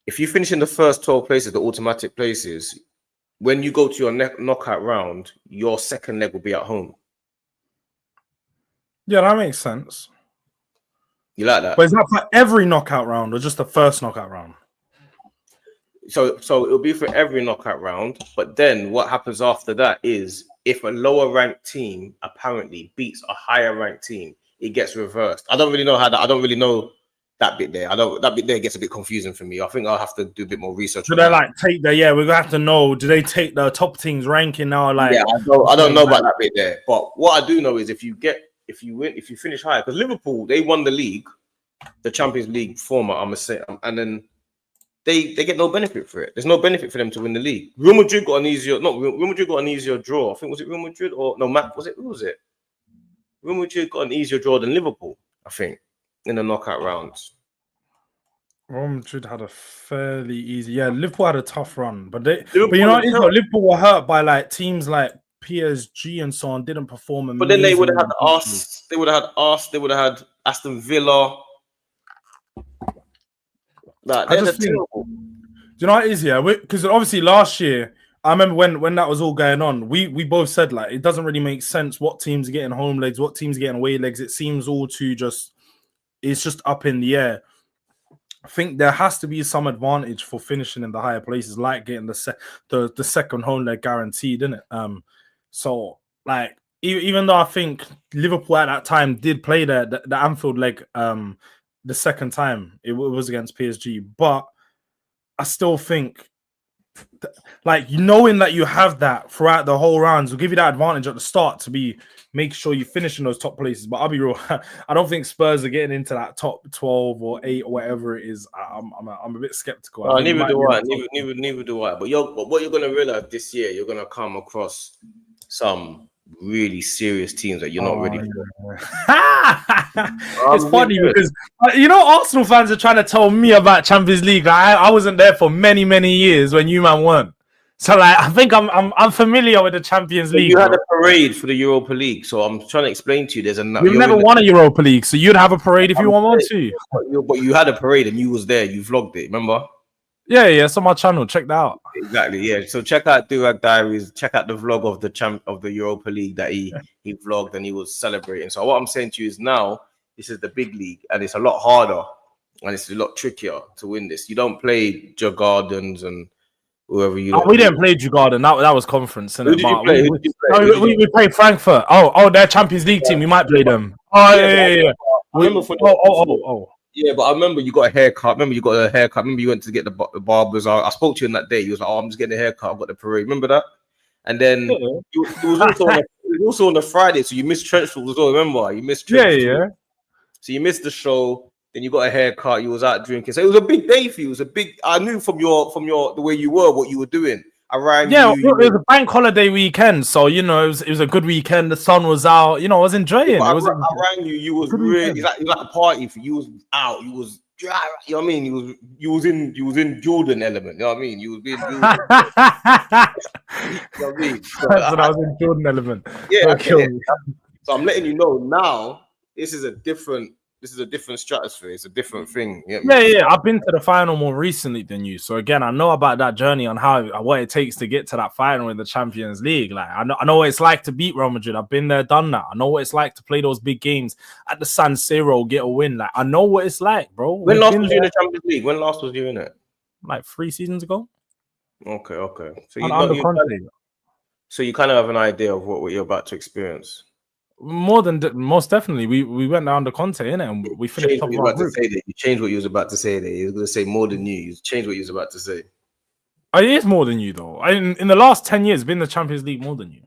If you finish in the first 12 places, the automatic places, when you go to your knockout round, your second leg will be at home. Yeah, that makes sense. You like that? But is that for every knockout round or just the first knockout round? So it'll be for every knockout round, but then what happens after that is if a lower ranked team apparently beats a higher ranked team, it gets reversed. I don't really know I don't really know that bit there. That bit there gets a bit confusing for me. I think I'll have to do a bit more research. So they take the we're gonna have to know. Do they take the top teams ranking now? Like, yeah, I don't know about that bit there. But what I do know is if you finish higher, because Liverpool, they won the league, the Champions League format, I must say, and then they get no benefit for it. There's no benefit for them to win the league. Real Madrid got an easier draw. I think, was it Real Madrid or no? Who was it? Real Madrid got an easier draw than Liverpool, I think, in the knockout rounds. Real Madrid had a fairly easy. Yeah, Liverpool had a tough run, but Liverpool were hurt by like teams like PSG and so on, didn't perform. But then they would have had They would have had Aston Villa. Like, I they're just think, terrible. do you know what it is? Yeah, because obviously last year, I remember when that was all going on, we both said like it doesn't really make sense what teams are getting home legs, what teams are getting away legs. It seems all to it's just up in the air. I think there has to be some advantage for finishing in the higher places, like getting the second home leg guaranteed, isn't it? So like even though I think Liverpool at that time did play the Anfield leg the second time it was against PSG, but I still think like knowing that you have that throughout the whole rounds will give you that advantage at the start to make sure you finish in those top places. But I'll be real, I don't think Spurs are getting into that top 12 or 8 or whatever it is. I'm a bit skeptical. No, neither do I. Neither do I. But what you're gonna realize this year, you're gonna come across some really serious teams that you're not ready for. It's funny because Arsenal fans are trying to tell me about Champions League. I wasn't there for many years when you man weren't. So like I think I'm familiar with the Champions League. You had a parade for the Europa League, so I'm trying to explain to you. You've never won a Europa League, so you'd have a parade if you want one too. But you had a parade and you was there. You vlogged it, remember? Yeah, it's on my channel. Check that out. Exactly, yeah. So check out Durag Diaries. Check out the vlog of the Europa League that he vlogged and he was celebrating. So what I'm saying to you is now this is the big league and it's a lot harder and it's a lot trickier to win this. You don't play Jagardens and whoever you. We didn't play Djurgården. That was conference. Who did you play? We played Frankfurt. Oh, their Champions League team. We might play them. Oh yeah. Yeah, but I remember you got a haircut. Remember you went to get the barbers. I spoke to you on that day. You was like, "Oh, I'm just getting a haircut. I've got the parade." Remember that? And then it was also on the Friday, so you missed Trenchfield as well. Remember? You missed Trenchfield. Yeah. So you missed the show. Then you got a haircut. You was out drinking. So it was a big day for you. It was a big. I knew from the way you were what you were doing. I rang you. It was a bank holiday weekend, so it was a good weekend. The sun was out. I was enjoying. I rang you. You was really like a party for you. Was out. You was. You know what I mean? You was in Jordan element. You know what I mean? You was being Jordan. You know what I mean? So I was in Jordan element. Yeah. So I'm letting you know now. This is a different stratosphere. It's a different thing. Yeah. I've been to the final more recently than you. So again, I know about that journey on what it takes to get to that final in the Champions League. Like I know what it's like to beat Real Madrid. I've been there, done that. I know what it's like to play those big games at the San Siro, get a win. Like I know what it's like, bro. When last was you in the Champions League? When last was you in it? Like 3 seasons ago. Okay. So you kind of have an idea of what you're about to experience. Most definitely, we went down the Conte, innit, and we finished top of our group. You changed what you was about to say there. You was going to say more than you. You changed what you was about to say. It is more than you, though. In the last 10 years, been the Champions League more than you.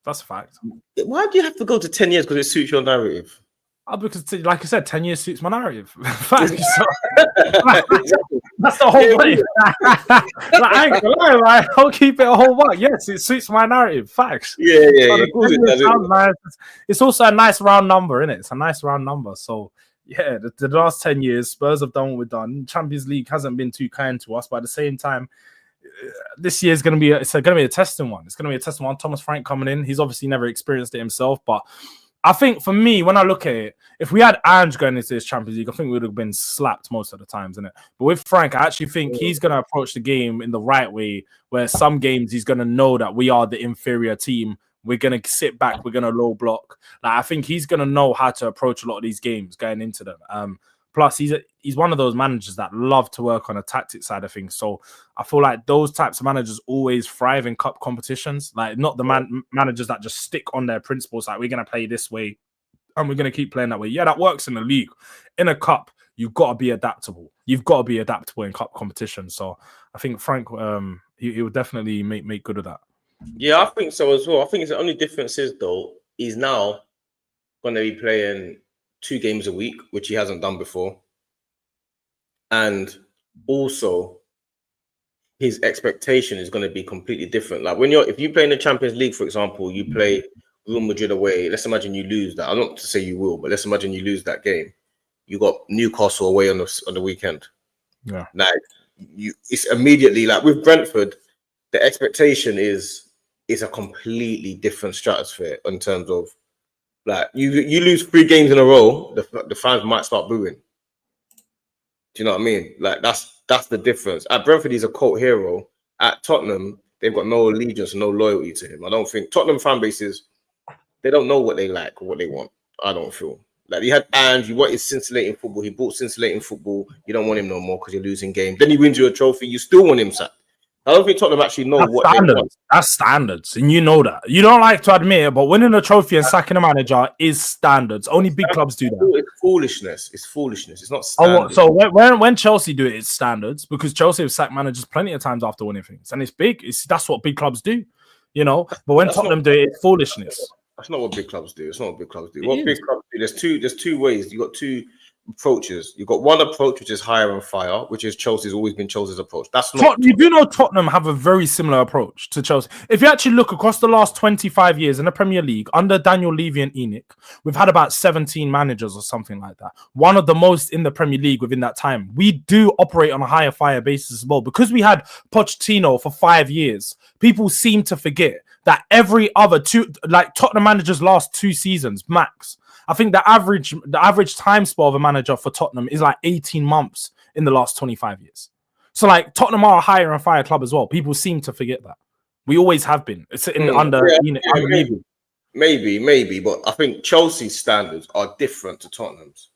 That's a fact. Why do you have to go to 10 years? Because it suits your narrative. Because, like I said, 10 years suits my narrative. That's the whole point. I ain't gonna lie, I'll keep it a whole buck. Yes, it suits my narrative. Facts. Yeah. Nice. It's also a nice round number, isn't it? It's a nice round number. So, yeah, the last 10 years, Spurs have done what we've done. Champions League hasn't been too kind to us, but at the same time, this year is going to be a testing one. It's going to be a testing one. Thomas Frank coming in. He's obviously never experienced it himself, but I think for me, when I look at it, if we had Ange going into this Champions League, I think we would have been slapped most of the times, isn't it? But with Frank, I actually think he's going to approach the game in the right way, where some games he's going to know that we are the inferior team. We're going to sit back. We're going to low block. I think he's going to know how to approach a lot of these games going into them. Plus, he's one of those managers that love to work on a tactic side of things. So I feel like those types of managers always thrive in cup competitions. Like not the managers that just stick on their principles. Like we're going to play this way and we're going to keep playing that way. Yeah, that works in the league. In a cup, you've got to be adaptable. You've got to be adaptable in cup competition. So I think Frank, he will definitely make good of that. Yeah, I think so as well. I think the only difference is, though, he's now going to be playing 2 games a week, which he hasn't done before. And also, his expectation is going to be completely different. Like if you play in the Champions League, for example, you play Real Madrid away. Let's imagine you lose that. I'm not to say you will, but let's imagine you lose that game. You got Newcastle away on the weekend. Yeah. Like it's immediately like with Brentford, the expectation is a completely different stratosphere in terms of Like you lose 3 games in a row, the fans might start booing. Do you know what I mean? Like that's the difference. At Brentford, he's a cult hero. At Tottenham, they've got no allegiance, no loyalty to him. I don't think Tottenham fan bases, they don't know what they like or what they want. I don't feel like he had Ange. You wanted scintillating football. He bought scintillating football. You don't want him no more because you're losing games. Then he wins you a trophy. You still want him sacked. I don't think Tottenham actually know what they want. That's standards, and you know that. You don't like to admit it, but winning a trophy and sacking a manager is standards. Only big clubs do that. It's foolishness. It's foolishness. It's not standards. So when Chelsea do it, it's standards because Chelsea have sacked managers plenty of times after winning things, and it's big. That's what big clubs do, you know. But when Tottenham do it, it's foolishness. That's not what big clubs do. It's not what big clubs do. What big clubs do? There's two ways. You got 2 approaches. You've got one approach which is hire and fire, which is Chelsea's always been Chelsea's approach. That's not. You do know Tottenham have a very similar approach to Chelsea. If you actually look across the last 25 years in the Premier League under Daniel Levy and Enoch, we've had about 17 managers or something like that. One of the most in the Premier League within that time. We do operate on a higher fire basis as well because we had Pochettino for 5 years. People seem to forget that every other Tottenham managers last 2 seasons max. I think the average time span of a manager for Tottenham is like 18 months in the last 25 years. So like Tottenham are a higher and fire club as well. People seem to forget that. We always have been. It's under maybe, but I think Chelsea's standards are different to Tottenham's.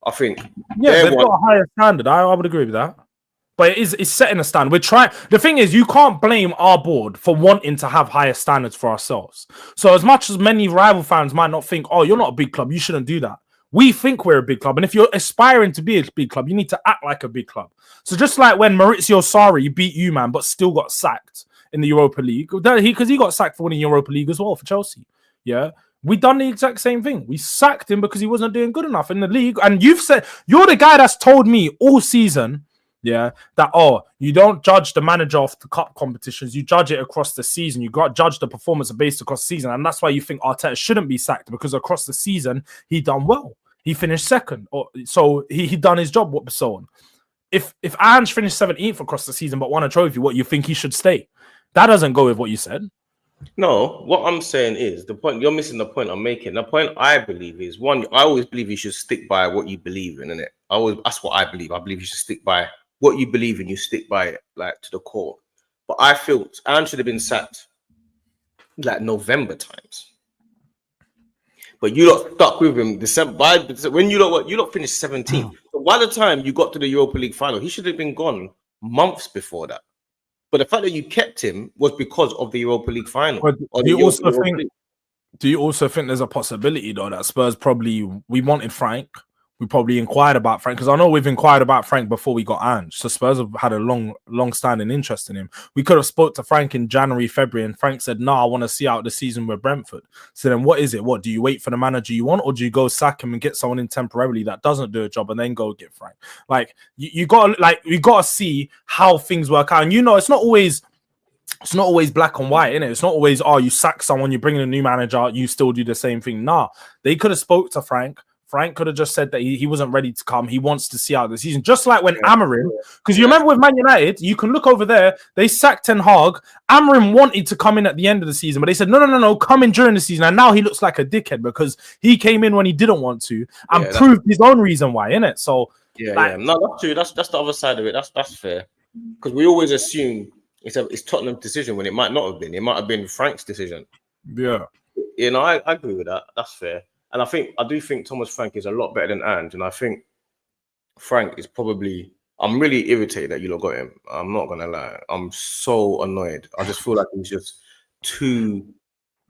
I think they've got a higher standard. I would agree with that. But it's setting a standard. We're trying. The thing is, you can't blame our board for wanting to have higher standards for ourselves. So as much as many rival fans might not think, oh, you're not a big club, you shouldn't do that. We think we're a big club. And if you're aspiring to be a big club, you need to act like a big club. So just like when Maurizio Sarri beat you, man, but still got sacked in the Europa League, because he got sacked for winning Europa League as well for Chelsea. Yeah. We done the exact same thing. We sacked him because he wasn't doing good enough in the league. And you've said, you're the guy that's told me all season, that you don't judge the manager off the cup competitions, you judge it across the season. You got judge the performance based across the season, and that's why you think Arteta shouldn't be sacked because across the season he done well. He finished second, so he done his job. So on. If Ange finished 17th across the season but won a trophy, what you think he should stay? That doesn't go with what you said. No, what I'm saying is the point. You're missing the point I'm making. The point I believe is one. I always believe you should stick by what you believe in, innit? That's what I believe. I believe you should stick by what you believe in, you stick by it, like to the core. But I feel Anne should have been sacked like November times. But you lot stuck with him December. When you lot finished 17th. So by the time you got to the Europa League final, he should have been gone months before that. But the fact that you kept him was because of the Europa League final. Do you also think there's a possibility though that Spurs we wanted Frank? We probably inquired about Frank because I know we've inquired about Frank before we got Ange. So Spurs have had a long-standing interest in him. We could have spoke to Frank in January, February, and Frank said, "No, I want to see out the season with Brentford." So then, what is it? What do you wait for the manager you want, or do you go sack him and get someone in temporarily that doesn't do a job and then go get Frank? Like you got to see how things work out. And it's not always black and white, innit? It's not always you sack someone, you bring in a new manager, you still do the same thing. Nah, they could have spoke to Frank. Frank could have just said that he wasn't ready to come. He wants to see out the season. Just like when Amorim, because you remember with Man United, you can look over there, they sacked Ten Hag. Amorim wanted to come in at the end of the season, but they said, no, come in during the season. And now he looks like a dickhead because he came in when he didn't want to and proved his own reason why, innit? So, No, that's true. That's the other side of it. That's fair. Because we always assume it's Tottenham's decision when it might not have been. It might have been Frank's decision. Yeah. I agree with that. That's fair. And I do think Thomas Frank is a lot better than Ange. And I think Frank is I'm really irritated that you lot got him. I'm not going to lie. I'm so annoyed. I just feel like he's just too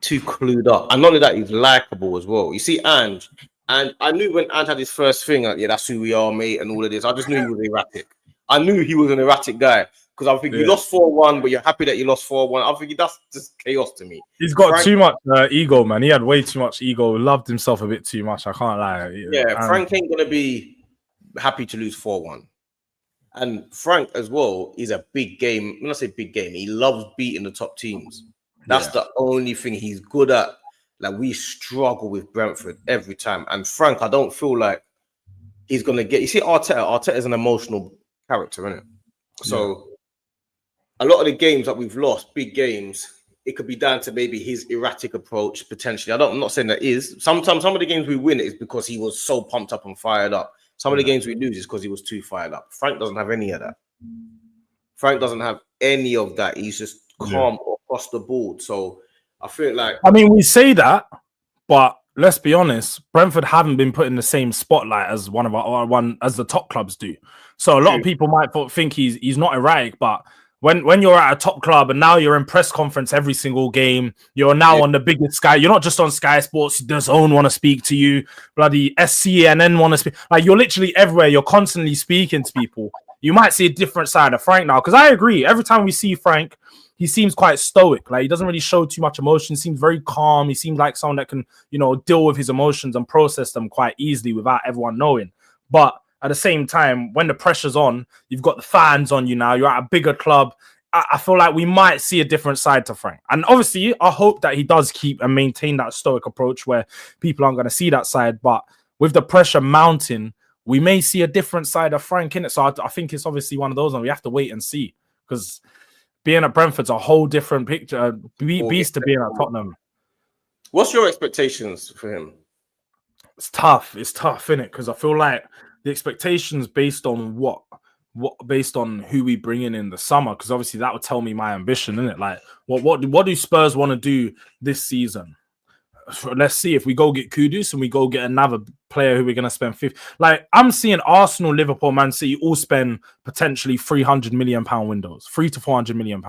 clued up. And not only that, he's likable as well. You see, Ange, and I knew when Ange had his first thing, that's who we are, mate, and all of this. I just knew he was erratic. I knew he was an erratic guy. Because I think you lost 4-1, but you're happy that you lost 4-1. I think that's just chaos to me. He's got too much ego, man. He had way too much ego. Loved himself a bit too much. I can't lie. Frank ain't going to be happy to lose 4-1. And Frank as well is a big game. When I say big game, he loves beating the top teams. That's the only thing he's good at. Like, we struggle with Brentford every time. And Frank, I don't feel like he's going to get... You see, Arteta is an emotional character, isn't it? So... A lot of the games that we've lost, big games, it could be down to maybe his erratic approach potentially. I'm not saying that is. Sometimes some of the games we win is because he was so pumped up and fired up. Some of the games we lose is because he was too fired up. Frank doesn't have any of that. Frank doesn't have any of that. He's just calm across the board. So I feel like, I mean, we say that, but let's be honest, Brentford haven't been put in the same spotlight as as the top clubs do. So a lot of people might think he's not erratic, but when you're at a top club and now you're in press conference every single game, you're now on the biggest Sky. You're not just on Sky Sports. The Zone want to speak to you. Bloody SCNN want to speak. Like, you're literally everywhere. You're constantly speaking to people. You might see a different side of Frank now. Because I agree. Every time we see Frank, he seems quite stoic. Like, he doesn't really show too much emotion. He seems very calm. He seems like someone that can, deal with his emotions and process them quite easily without everyone knowing. But at the same time, when the pressure's on, you've got the fans on you now. You're at a bigger club. I feel like we might see a different side to Frank. And obviously, I hope that he does keep and maintain that stoic approach where people aren't going to see that side. But with the pressure mounting, we may see a different side of Frank in it. So I think it's obviously one of those, and we have to wait and see. Because being at Brentford's a whole different picture, beast to being at Tottenham. What's your expectations for him? It's tough, isn't it? Because I feel like the expectations based on based on who we bring in the summer, because obviously that would tell me my ambition, isn't it? Like, what do Spurs want to do this season? Let's see if we go get Kudus and we go get another player who we're going to spend 50. Like, I'm seeing Arsenal, Liverpool, Man City all spend potentially £300 million windows, £300 to £400 million.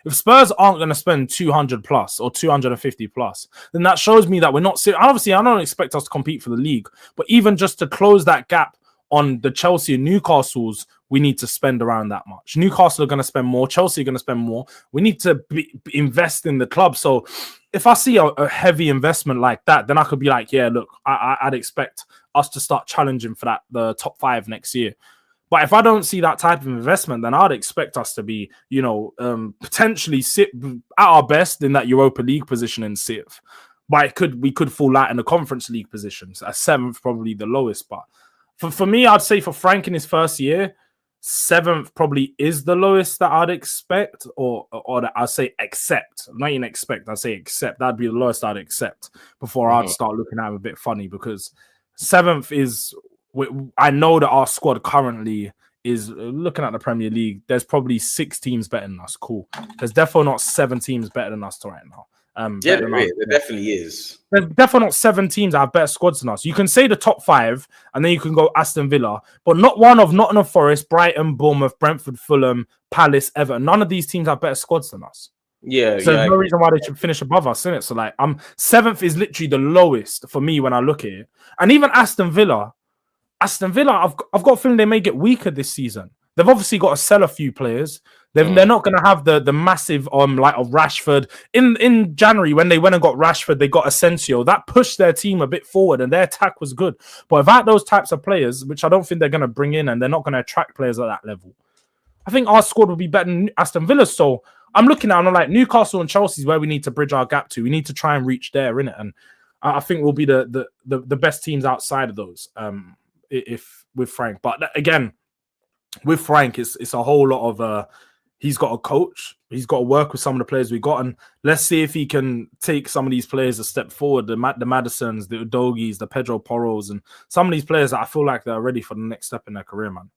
If Spurs aren't going to spend 200 plus or 250 plus, then that shows me that we're not serious. Obviously, I don't expect us to compete for the league, but even just to close that gap on the Chelsea and Newcastle's, we need to spend around that much. Newcastle are going to spend more. Chelsea are going to spend more. We need to invest in the club. So if I see a heavy investment like that, then I could be like, yeah, look, I'd expect us to start challenging for the top 5 next year. But if I don't see that type of investment, then I'd expect us to be, potentially sit at our best in that Europa League position in 6th. But we could fall out in the Conference League positions. At 7th, probably the lowest. But for me, I'd say for Frank in his first year, 7th probably is the lowest that I'd expect, or that I'd say accept. Not even expect, I'd say accept. That'd be the lowest I'd accept before I'd start looking at him a bit funny, because 7th is... I know that our squad currently is looking at the Premier League. There's probably 6 teams better than us. Cool. There's definitely not 7 teams better than us right now. There definitely is. There's definitely not 7 teams that have better squads than us. You can say the top 5, and then you can go Aston Villa, but not one of Nottingham Forest, Brighton, Bournemouth, Brentford, Fulham, Palace, Everton. None of these teams have better squads than us. So there's no reason why they should finish above us, innit? So like, 7th is literally the lowest for me when I look at it. And even Aston Villa, I've got a feeling they may get weaker this season. They've obviously got to sell a few players. They're not going to have the massive like of Rashford. In January, when they went and got Rashford, they got Asensio. That pushed their team a bit forward, and their attack was good. But without those types of players, which I don't think they're going to bring in, and they're not going to attract players at that level, I think our squad will be better than Aston Villa. So I'm looking at, and I'm like, Newcastle and Chelsea is where we need to bridge our gap to. We need to try and reach there, innit? And I think we'll be the best teams outside of those. If with Frank, but again, with Frank, it's a whole lot of he's got a coach, he's got to work with some of the players we got, and let's see if he can take some of these players a step forward. The Madisons, the Udogis, the Pedro Porros, and some of these players that I feel like they're ready for the next step in their career, man.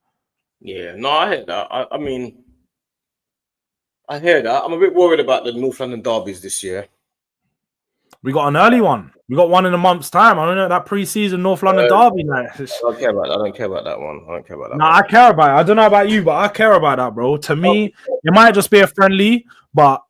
Yeah, no, I hear that. I mean, I hear that. I'm a bit worried about the North London derbies this year. We got an early one. We got one in a month's time. I don't know, that pre-season North London derby night. I don't care about that. I don't care about that one. I care about it. I don't know about you, but I care about that, bro. To me, it might just be a friendly, but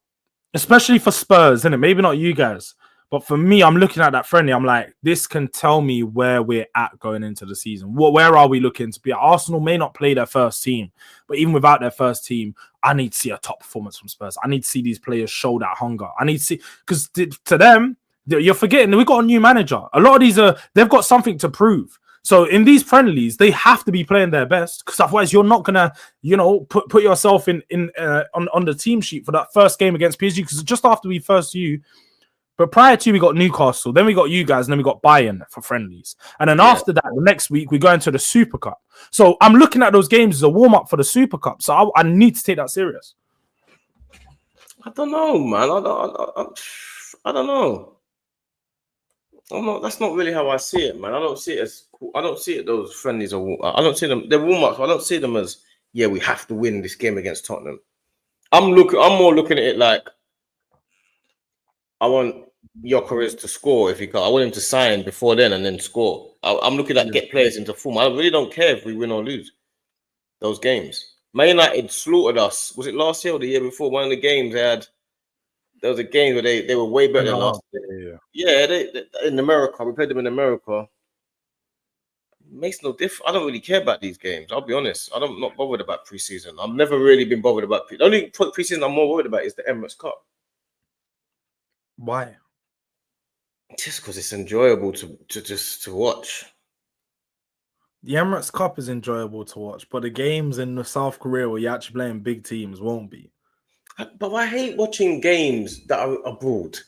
especially for Spurs, isn't it? Maybe not you guys, but for me, I'm looking at that friendly. I'm like, this can tell me where we're at going into the season. Where are we looking to be? Arsenal may not play their first team, but even without their first team, I need to see a top performance from Spurs. I need to see these players show that hunger. I need to see, because to them, you're forgetting we got a new manager. A lot of these they've got something to prove. So in these friendlies, they have to be playing their best, because otherwise you're not gonna, put yourself on the team sheet for that first game against PSG. Because just after we first you, but prior to we got Newcastle, then we got you guys, and then we got Bayern for friendlies, and then after that, the next week we go into the Super Cup. So I'm looking at those games as a warm up for the Super Cup. So I need to take that serious. I don't know, man. I don't know. I'm not. That's not really how I see it, man. I don't see it as. I don't see it those friendlies are. I don't see them. They're warm ups. I don't see them as. Yeah, we have to win this game against Tottenham. I'm more looking at it like I want Gyökeres to score if he can. I want him to sign before then and then score. I'm looking at get players into form. I really don't care if we win or lose those games. Man United slaughtered us. Was it last year or the year before? One of the games there was a game where they were way better than last year. Yeah, they in America. We played them in America. It makes no difference. I don't really care about these games. I'll be honest. I'm not bothered about preseason. I've never really been bothered about the only preseason I'm more worried about is the Emirates Cup. Why? Just because it's enjoyable to watch. The Emirates Cup is enjoyable to watch, but the games in the South Korea where you're actually playing big teams won't be. But I hate watching games that are abroad.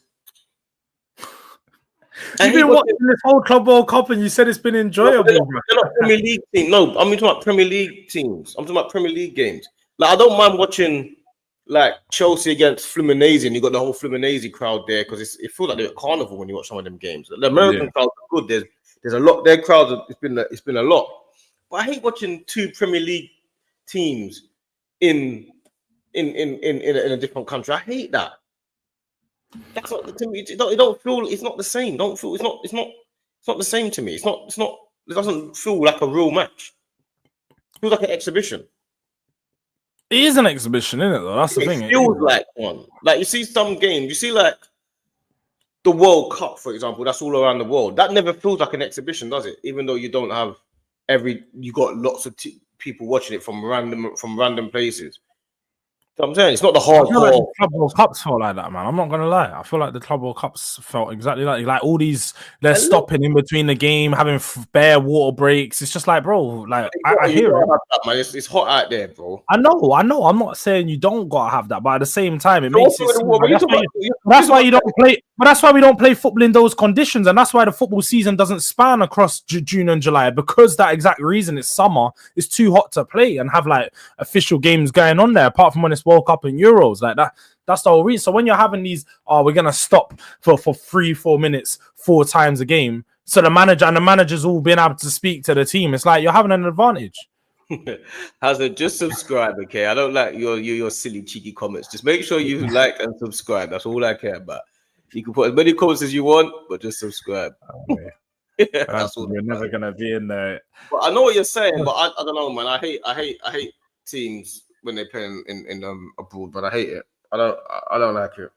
You've been watching this whole Club World Cup and you said it's been enjoyable. They're not Premier League teams. No, I'm talking about Premier League teams. I'm talking about Premier League games. Like, I don't mind watching like Chelsea against Fluminense, and you got the whole Fluminense crowd there because it feels like they're at carnival when you watch some of them games. The American crowd are good. There's a lot. Their crowds it's been a lot. But I hate watching two Premier League teams in a different country. I hate that. That's not to me. It don't feel. It's not the same. Don't feel. It's not the same to me. It's not. It doesn't feel like a real match. It feels like an exhibition. It is an exhibition, isn't it? Though that's the thing. It feels like one. Like you see some games. You see like the World Cup, for example. That's all around the world. That never feels like an exhibition, does it? Even though you don't have you got lots of people watching it from random places. So I'm saying it's not the hardcore. Like the Club World Cups felt like that, man. I'm not gonna lie. I feel like the Club World Cups felt exactly like all these. They're stopping in between the game, having bare water breaks. It's just like, bro, like I hear it. That, man. It's hot out there, bro. I know. I'm not saying you don't gotta have that, but at the same time, it makes it. That's why you don't play. But that's why we don't play football in those conditions, and that's why the football season doesn't span across June and July because that exact reason. It's summer. It's too hot to play and have like official games going on there. Apart from when it's World Cup and Euros, like that. That's the whole reason. So when you're having these, we're gonna stop for 3-4 minutes 4 times a game. So the managers all been able to speak to the team. It's like you're having an advantage. Hazard, just subscribe, okay? I don't like your silly cheeky comments. Just make sure you like and subscribe. That's all I care about. You can put as many comments as you want, but just subscribe. That's all. We're never gonna be in there. But I know what you're saying, but I don't know, man. I hate teams when they play in abroad, but I hate it. I don't like it.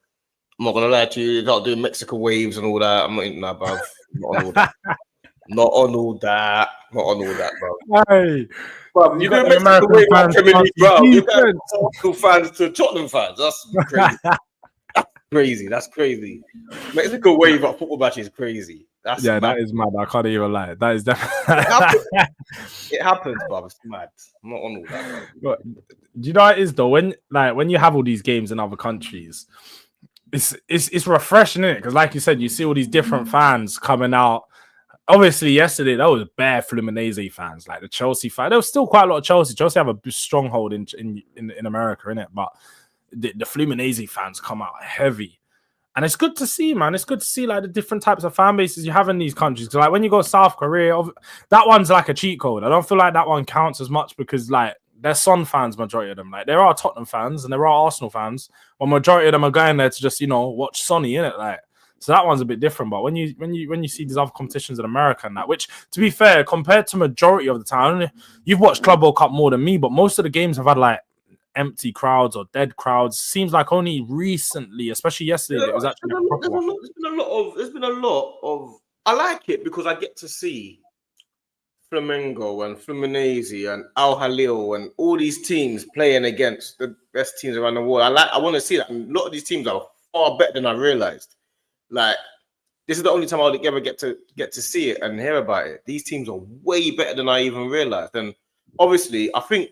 I'm not gonna lie to you. You got to do Mexico waves and all that. I'm not eating that, bruv. Not on all that. Not on all that, bro. Hey, bro, you got Mexico wave on Premier League, bro. You got Arsenal fans to Tottenham fans. That's crazy. That's crazy. Mexico wave at football match is crazy. That's mad. That is mad. I can't even lie. That is definitely it happens, bro. It's mad. I'm not on all that. But do you know what it is though? When you have all these games in other countries, it's refreshing, isn't it? Because like you said, you see all these different fans coming out. Obviously, yesterday that was bare Fluminense fans, like the Chelsea fan. There was still quite a lot of Chelsea. Chelsea have a stronghold in America, innit? But the Fluminense fans come out heavy. And it's good to see, man. It's good to see like the different types of fan bases you have in these countries. Like when you go to South Korea, that one's like a cheat code. I don't feel like that one counts as much because like they're Son fans, majority of them. Like there are Tottenham fans and there are Arsenal fans, but majority of them are going there to just watch Sonny, innit? Like so that one's a bit different. But when you see these other competitions in America and that, which to be fair, compared to majority of the time, you've watched Club World Cup more than me, but most of the games have had like empty crowds or dead crowds. Seems like only recently, especially yesterday, it was actually there's been a lot of I like it because I get to see Flamengo and Fluminense and Al Hilal and all these teams playing against the best teams around the world. I want to see that. And a lot of these teams are far better than I realized. Like this is the only time I'll ever get to see it and hear about it. These teams are way better than I even realized. And obviously, I think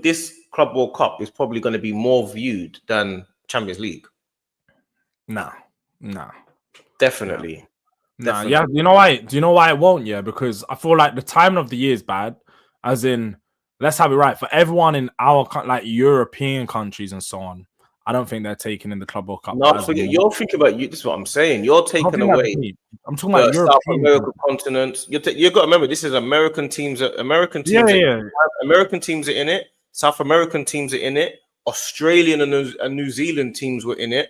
this Club World Cup is probably going to be more viewed than Champions League. No. Definitely. No, yeah. Do you know why? Do you know why it won't? Yeah, because I feel like the timing of the year is bad. As in, let's have it right for everyone in our like European countries and so on. I don't think they're taking in the Club World Cup. No, forget. You're thinking about you. This is what I'm saying. You're taking away. I'm talking about South European American continent. You've got to remember, this is American teams. American teams. American teams are in it. South American teams are in it. Australian and New Zealand teams were in it.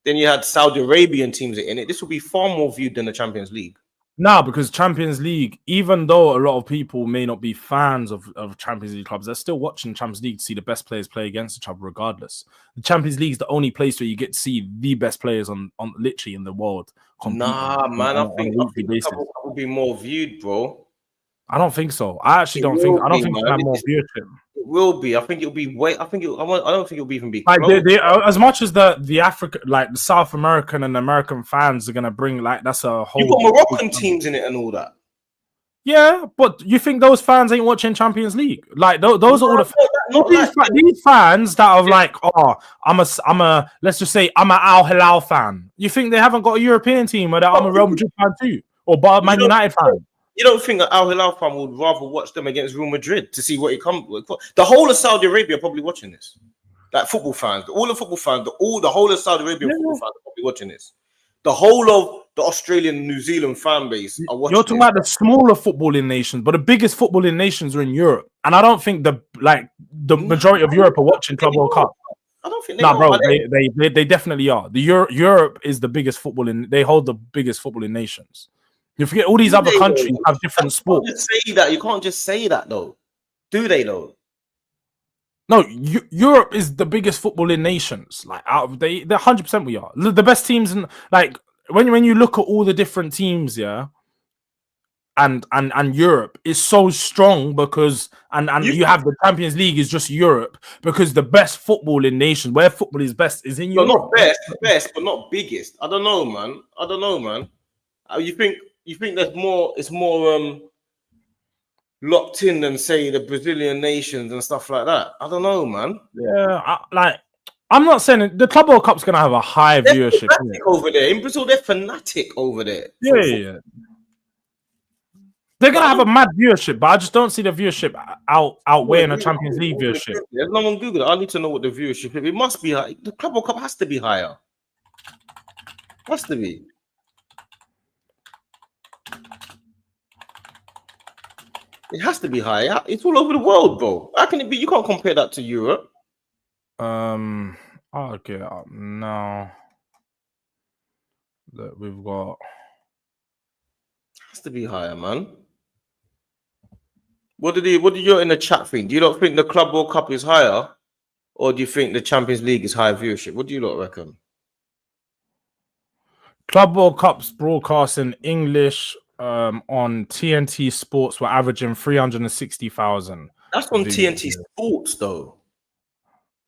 Then you had Saudi Arabian teams in it. This will be far more viewed than the Champions League. No, because Champions League, even though a lot of people may not be fans of Champions League clubs, they're still watching Champions League to see the best players play against each other regardless. The Champions League is the only place where you get to see the best players on literally in the world. Nah, man, I think the Cup will be more viewed, bro. I don't think so. I actually don't think it'll have more viewership. It will be. I think it'll be way. I don't think it'll be even be like as much as the African, like the South American and American fans are gonna bring, like, that's a whole. You got Moroccan teams in it and all that. Yeah, but you think those fans ain't watching Champions League? Like those are all these fans that are like, oh, I'm a let's just say I'm an Al Hilal fan. You think they haven't got a European team, or that I'm a Real Madrid fan too, or Man United fan? You don't think an Al Hilal fan would rather watch them against Real Madrid to see what it comes with? The whole of Saudi Arabia are probably watching this. Like football fans, all the football fans, the whole of Saudi Arabian football fans are probably watching this. The whole of the Australian and New Zealand fan base are watching. You're talking about the smaller footballing nations, but the biggest footballing nations are in Europe. And I don't think the majority of Europe are watching Club World Cup. I don't think they definitely are. Europe is the biggest they hold the biggest footballing nations. You forget all these other countries have different sports. You can't just say that though. Do they though? No, Europe is the biggest footballing nations. Like they're 100% we are the best teams. And like when you look at all the different teams, yeah, and Europe is so strong because you have the Champions League is just Europe because the best footballing nation where football is best is in Europe. Not best, but not biggest. I don't know, man. You think there's more? It's more locked in than say the Brazilian nations and stuff like that. I don't know, man. Yeah, I'm not saying the Club World Cup's gonna have a high viewership over there in Brazil. They're fanatic over there. Yeah. They're gonna have a mad viewership, but I just don't see the viewership outweighing a Champions League viewership. There's no one Google it. I need to know what the viewership is. It must be high. The Club World Cup has to be higher. Has to be. It has to be higher. It's all over the world, bro. How can it be? You can't compare that to Europe. I'll get up now that we've got. It has to be higher, man. What did you in the chat think? Do you not think the Club World Cup is higher, or do you think the Champions League is higher viewership? What do you lot reckon? Club World Cup's broadcast in English on TNT Sports were averaging 360,000. That's on TNT Sports, though.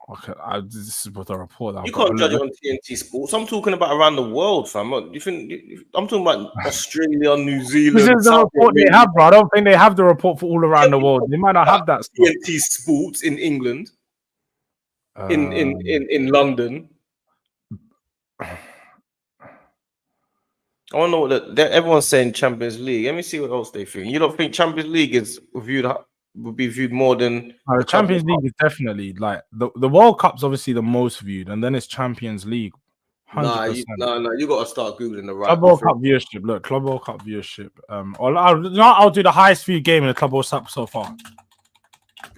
Okay, this is what the report. You can't judge it on TNT Sports. I'm talking about around the world, fam. You think I'm talking about Australia, New Zealand? This is the report they have, bro. I don't think they have the report for all around the world. They might not have that. TNT Sports in England, in London. I don't know what everyone's saying. Champions League. Let me see what else they think. You don't think Champions League would be viewed more than the Champions League is definitely like the World Cup's obviously the most viewed, and then it's Champions League. 100%. No, you got to start googling the right. Club World Cup viewership. Look, Club World Cup viewership. I'll do the highest viewed game in the Club World Cup so far.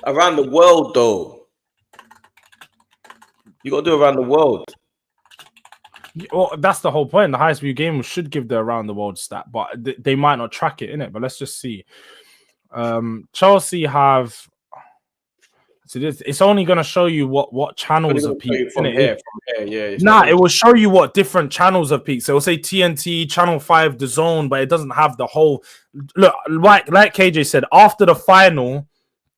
Around the world, though. You got to do around the world. Well, that's the whole point. The highest view game should give the around the world stat, but they might not track it in it. But let's just see. Chelsea have. So it's only going to show you what channels have peaked. From here, yeah. It will show you what different channels have peaked. So it will say TNT, Channel 5, The Zone, but it doesn't have the whole. Look, like KJ said, after the final,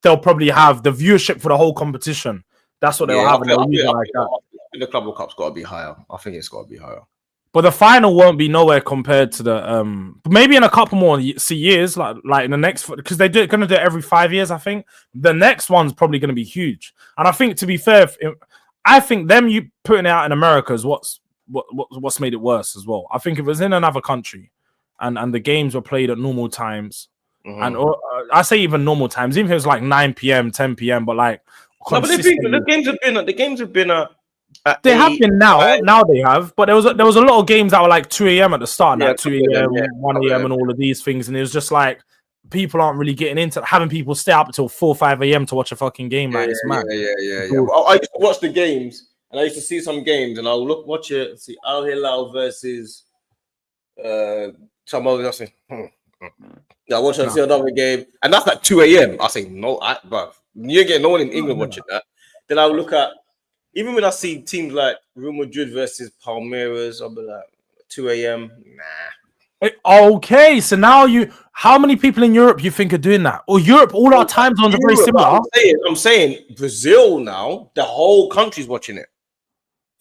they'll probably have the viewership for the whole competition. That's what they'll have. The Club World Cup's got to be higher. I think it's got to be higher. But the final won't be nowhere compared to the maybe in a couple more years, like in the next, because they're going to do it every 5 years. I think the next one's probably going to be huge. And I think, to be fair, I think you putting it out in America is what's made it worse as well. I think if it was in another country and the games were played at normal times, and I say even normal times, even if it was like 9 p.m., 10 p.m., but like the games have been at They have been now. Now they have, but there was a lot of games that were like 2 a.m. at the start, like 2 a.m., 1 a.m., and all of these things, and it was just like people aren't really getting into having people stay up until 4 5 a.m. to watch a fucking game. Like it's mad. Well, I used to watch the games, and I used to see some games, and I'll watch it, see Al Hilal versus some other. I watch and see another game, and that's like 2 a.m. I say no, bruv, you ain't getting no one in England watching that. Then I'll look at. Even when I see teams like Real Madrid versus Palmeiras, I'll be like 2 a.m. Nah. Okay, so now how many people in Europe you think are doing that? Or Europe, all our time zones are very similar. I'm saying Brazil now, the whole country's watching it.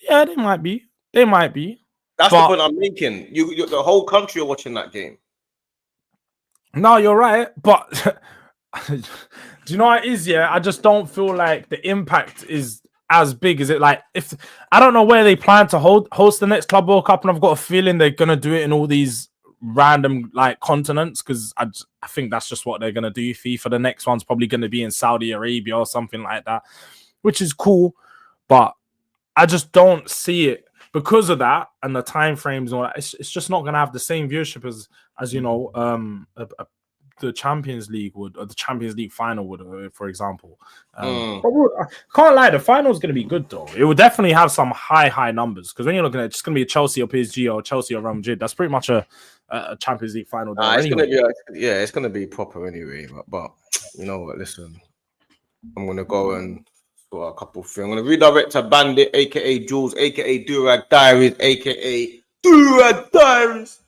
Yeah, they might be. That's the point I'm making. You the whole country are watching that game. No, you're right, but do you know what it is? Yeah, I just don't feel like the impact is as big as it. Like, if I don't know where they plan to host the next Club World Cup, and I've got a feeling they're gonna do it in all these random like continents, because I think that's just what they're gonna do. FIFA, the next one's probably gonna be in Saudi Arabia or something like that, which is cool, but I just don't see it because of that and the time frames and all that. It's just not gonna have the same viewership as you know the Champions League would, or the Champions League final would, for example. But I can't lie, the final is going to be good though. It will definitely have some high numbers, because when you're looking at it, it's going to be a Chelsea or PSG or Chelsea or Real Madrid. That's pretty much a Champions League final. It's going to be proper anyway. But you know what? Listen, I'm going to go and sort a couple things. I'm going to redirect to Bandit, aka Jules, aka Durag Diaries, aka Durag Diaries.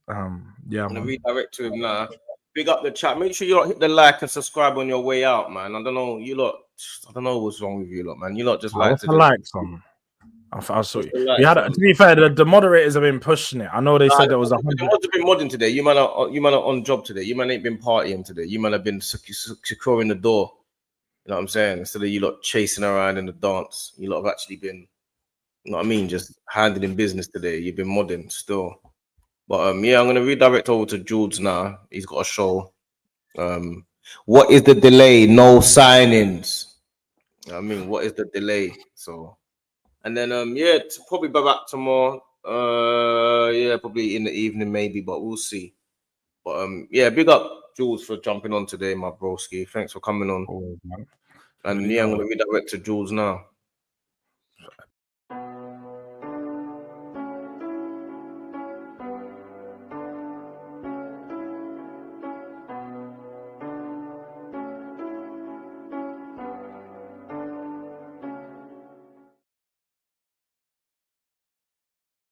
Yeah, I'm going to redirect to him now. Big up the chat. Make sure you lot hit the like and subscribe on your way out, man. I don't know what's wrong with you lot, man. You lot just like to like some. I saw you. To be fair, the moderators have been pushing it. I know they said there was 100. The mods have been modding today. You man are on job today. You man ain't been partying today. You man have been securing the door. You know what I'm saying? Instead of you lot chasing around in the dance, you lot have actually been, you know what I mean, just handling business today. You've been modding still. But I'm gonna redirect over to Jules now. He's got a show. What is the delay? No signings. You know what I mean, what is the delay? So, and then probably back tomorrow. Probably in the evening maybe, but we'll see. But big up Jules for jumping on today, my broski. Thanks for coming on. Oh, man. And I'm gonna redirect to Jules now.